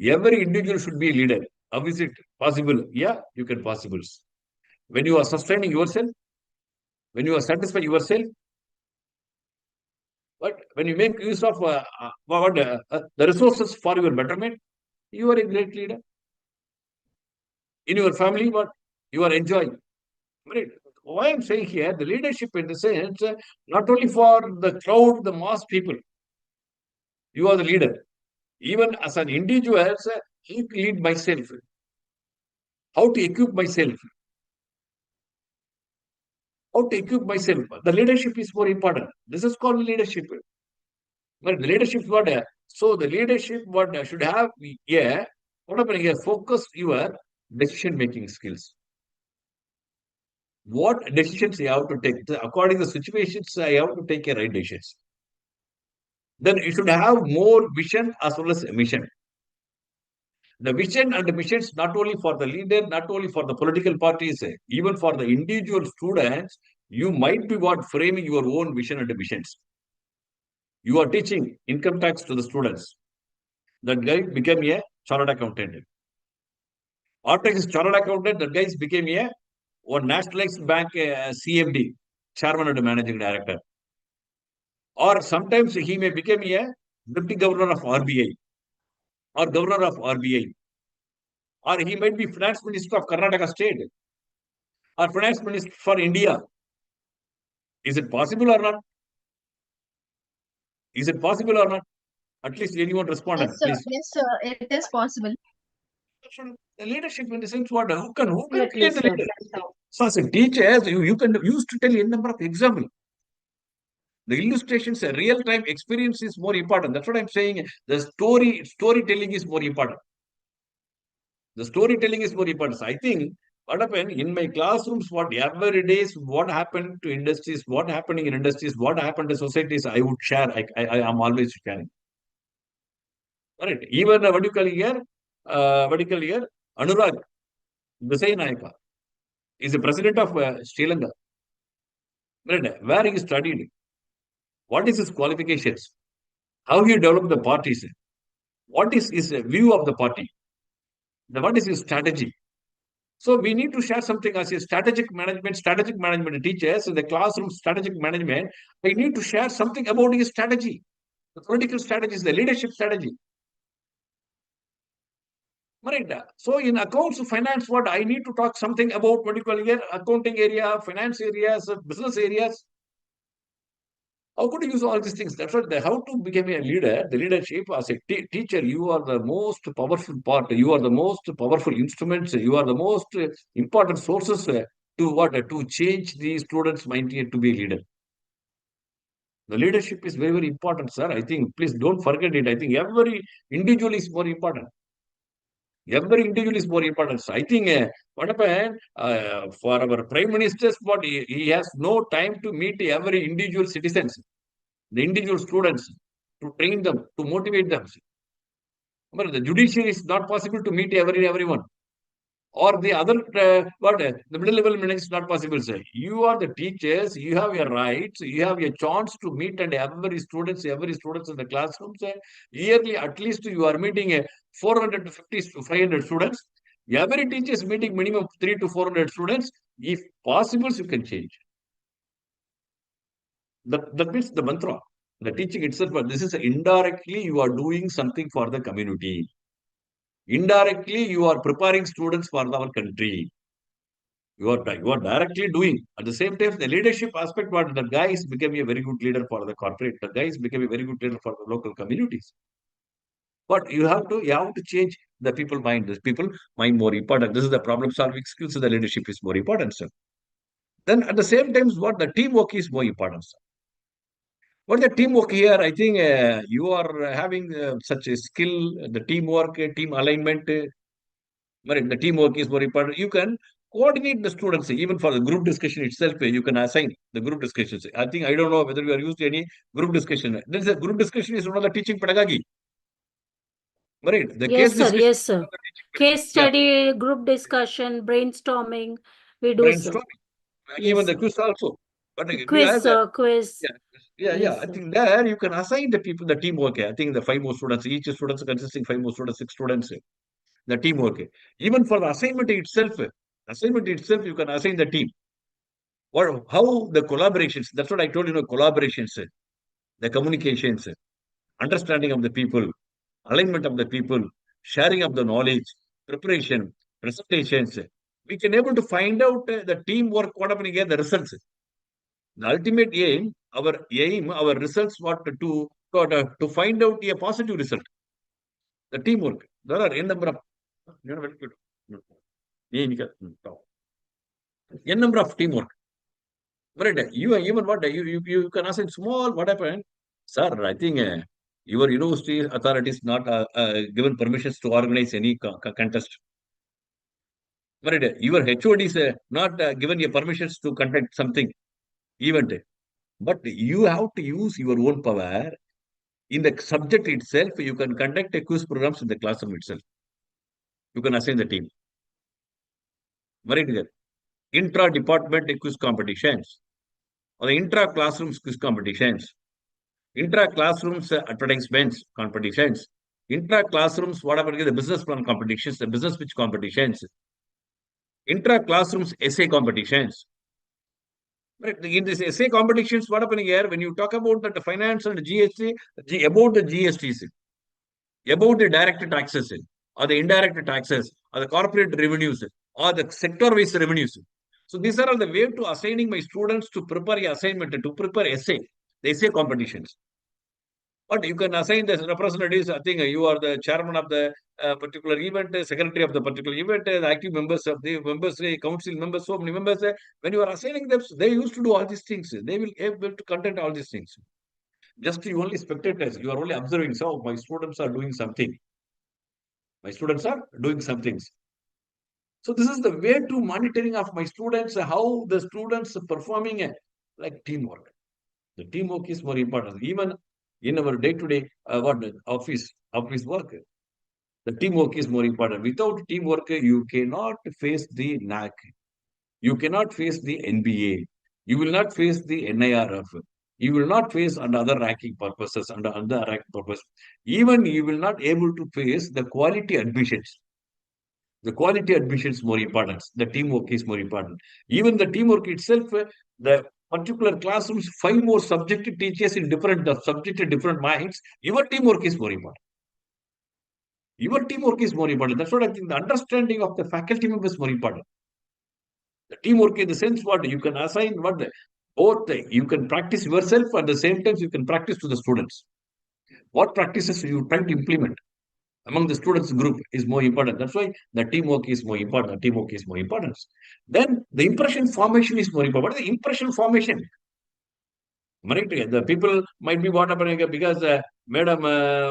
Every individual should be a leader. How is it possible? Yeah, you can possible. When you are sustaining yourself, when you are satisfied yourself, But when you make use of the resources for your betterment, you are a great leader. In your family, what you are enjoying. Right? Why I'm saying here, the leadership in the sense, not only for the crowd, the mass people, you are the leader. Even as an individual, how to lead myself, how to equip myself, how to equip myself. The leadership is more important. This is called leadership. But the leadership, what? So the leadership, what should have, yeah, what happened here? Focus your decision-making skills. What decisions you have to take. According to the situations, I have to take a right decisions. Then you should have more vision as well as mission. The vision and the missions not only for the leader, not only for the political parties, even for the individual students, you might be what framing your own vision and missions. You are teaching income tax to the students. That guy became a chartered accountant. After his chartered accountant, that guy became a one nationalized bank CMD, chairman and managing director. Or sometimes he may become a deputy governor of RBI or governor of RBI. Or he might be finance minister of Karnataka state or finance minister for India. Is it possible or not? Is it possible or not? At least anyone responded, Yes, sir. please. Yes, sir. It is possible. The leadership in the sense what? Who can Definitely, create the sir. leader? So as a teacher, you can use to tell a number of examples. The illustrations, a real-time experience is more important. That's what I'm saying. The storytelling is more important. The storytelling is more important. So I think what happened in my classrooms, what every day, what happened to industries, what happening in industries, what happened to societies, I would share. I am always sharing. All right. Even what do you call here? Anurag Nayaka is the president of Sri Lanka. Right. Where he studied, what is his qualifications, how he developed the parties, what is his view of the party, what is his strategy. So we need to share something as a strategic management teachers in the classroom, strategic management. I need to share something about his strategy, the political strategies, the leadership strategy. Right. So in accounts finance, what I need to talk something about what you call here, accounting area, finance areas, business areas. How could you use all these things? That's what how to become a leader. The leadership as a teacher, you are the most powerful part. You are the most powerful instruments. You are the most important sources to what to change the students' mind to be a leader. The leadership is very, very important, sir. I think please don't forget it. I think every individual is more important. Every individual is more important. So I think what happened for our prime ministers, what he has no time to meet every individual citizens, the individual students, to train them, to motivate them. But the judiciary is not possible to meet everyone. Or the other, the middle level ministers is not possible, sir. You are the teachers, you have your rights, you have your chance to meet and every students in the classroom, sir. Yearly, at least you are meeting 400 to 50 to 500 students. Every teacher is meeting minimum 300 to 400 students. If possible, you can change. That means the mantra, the teaching itself, but this is indirectly you are doing something for the community. Indirectly, you are preparing students for our country. You are directly doing. At the same time, the leadership aspect, what the guys become a very good leader for the corporate. The guys become a very good leader for the local communities. But you have to change the people mind. The people mind more important. This is the problem solving skills. The leadership is more important, sir. Then at the same time, what the teamwork is more important, sir. What the teamwork here? I think you are having such a skill, the teamwork, team alignment. The teamwork is more important. You can coordinate the students, even for the group discussion itself. You can assign the group discussions. I think I don't know whether you are used to any group discussion. There is a group discussion is one of the teaching pedagogy. Right. The Yes, case sir. discussion. Yes, sir. Case study, group discussion, brainstorming, we do, sir. Brainstorming. Yes, Even the sir. quiz also. But do you Quiz, have that? sir, quiz. Yeah. Yes, I sir. think there you can assign the people the teamwork. I think the 5 more students, each student is consisting 5 more students, 6 students. The teamwork. Even for the assignment itself, you can assign the team. How the collaborations, that's what I told you, collaborations. the communications, understanding of the people, alignment of the people, sharing of the knowledge, preparation, presentations. We can able to find out the teamwork, what happening here, the results. The ultimate aim, our results, what to find out a positive result. The teamwork. There are n number of n number of teamwork. Right? You even what you can ask in small what happened, sir. I think your university authorities not given permissions to organize any contest. Right? Your HOD is not given your permissions to conduct something event. But you have to use your own power in the subject itself. You can conduct a quiz programs in the classroom itself. You can assign the team. Very good. Intra-department quiz competitions, or the intra-classrooms quiz competitions, intra-classrooms advertisements competitions, intra-classrooms, whatever the business plan competitions, the business pitch competitions, intra-classrooms essay competitions. Right. In this essay competitions, what happening here, when you talk about the finance and GST, about the GSTs, about the direct taxes, or the indirect taxes, or the corporate revenues, or the sector-wise revenues. So these are all the way to assigning my students to prepare an assignment, to prepare essay, the essay competitions. But you can assign the representatives. I think you are the chairman of the particular event, secretary of the particular event, the active members of the members, council members, so many members. When you are assigning them, they used to do all these things. They will able to conduct all these things. Just you only spectators. You are only observing. So my students are doing something. My students are doing some things. So this is the way to monitoring of my students, how the students are performing like teamwork. The teamwork is more important. Even in our day-to-day office work, the teamwork is more important. Without teamwork, you cannot face the NAC. You cannot face the NBA. You will not face the NIRF. You will not face under other ranking purposes, under other ranking purpose. Even you will not able to face the quality admissions. The quality admissions is more important. The teamwork is more important. Even the teamwork itself, the particular classrooms, 5 more subject teachers in different subject, different minds, your teamwork is more important. Your teamwork is more important. That's what I think. The understanding of the faculty members is more important. The teamwork in the sense what you can assign, both you can practice yourself, at the same time you can practice to the students. What practices you try to implement among the students group is more important. That's why the teamwork is more important. Teamwork is more important. Then the impression formation is more important. What is the impression formation? Right? The people might be what happening because madam,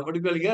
what do you call here?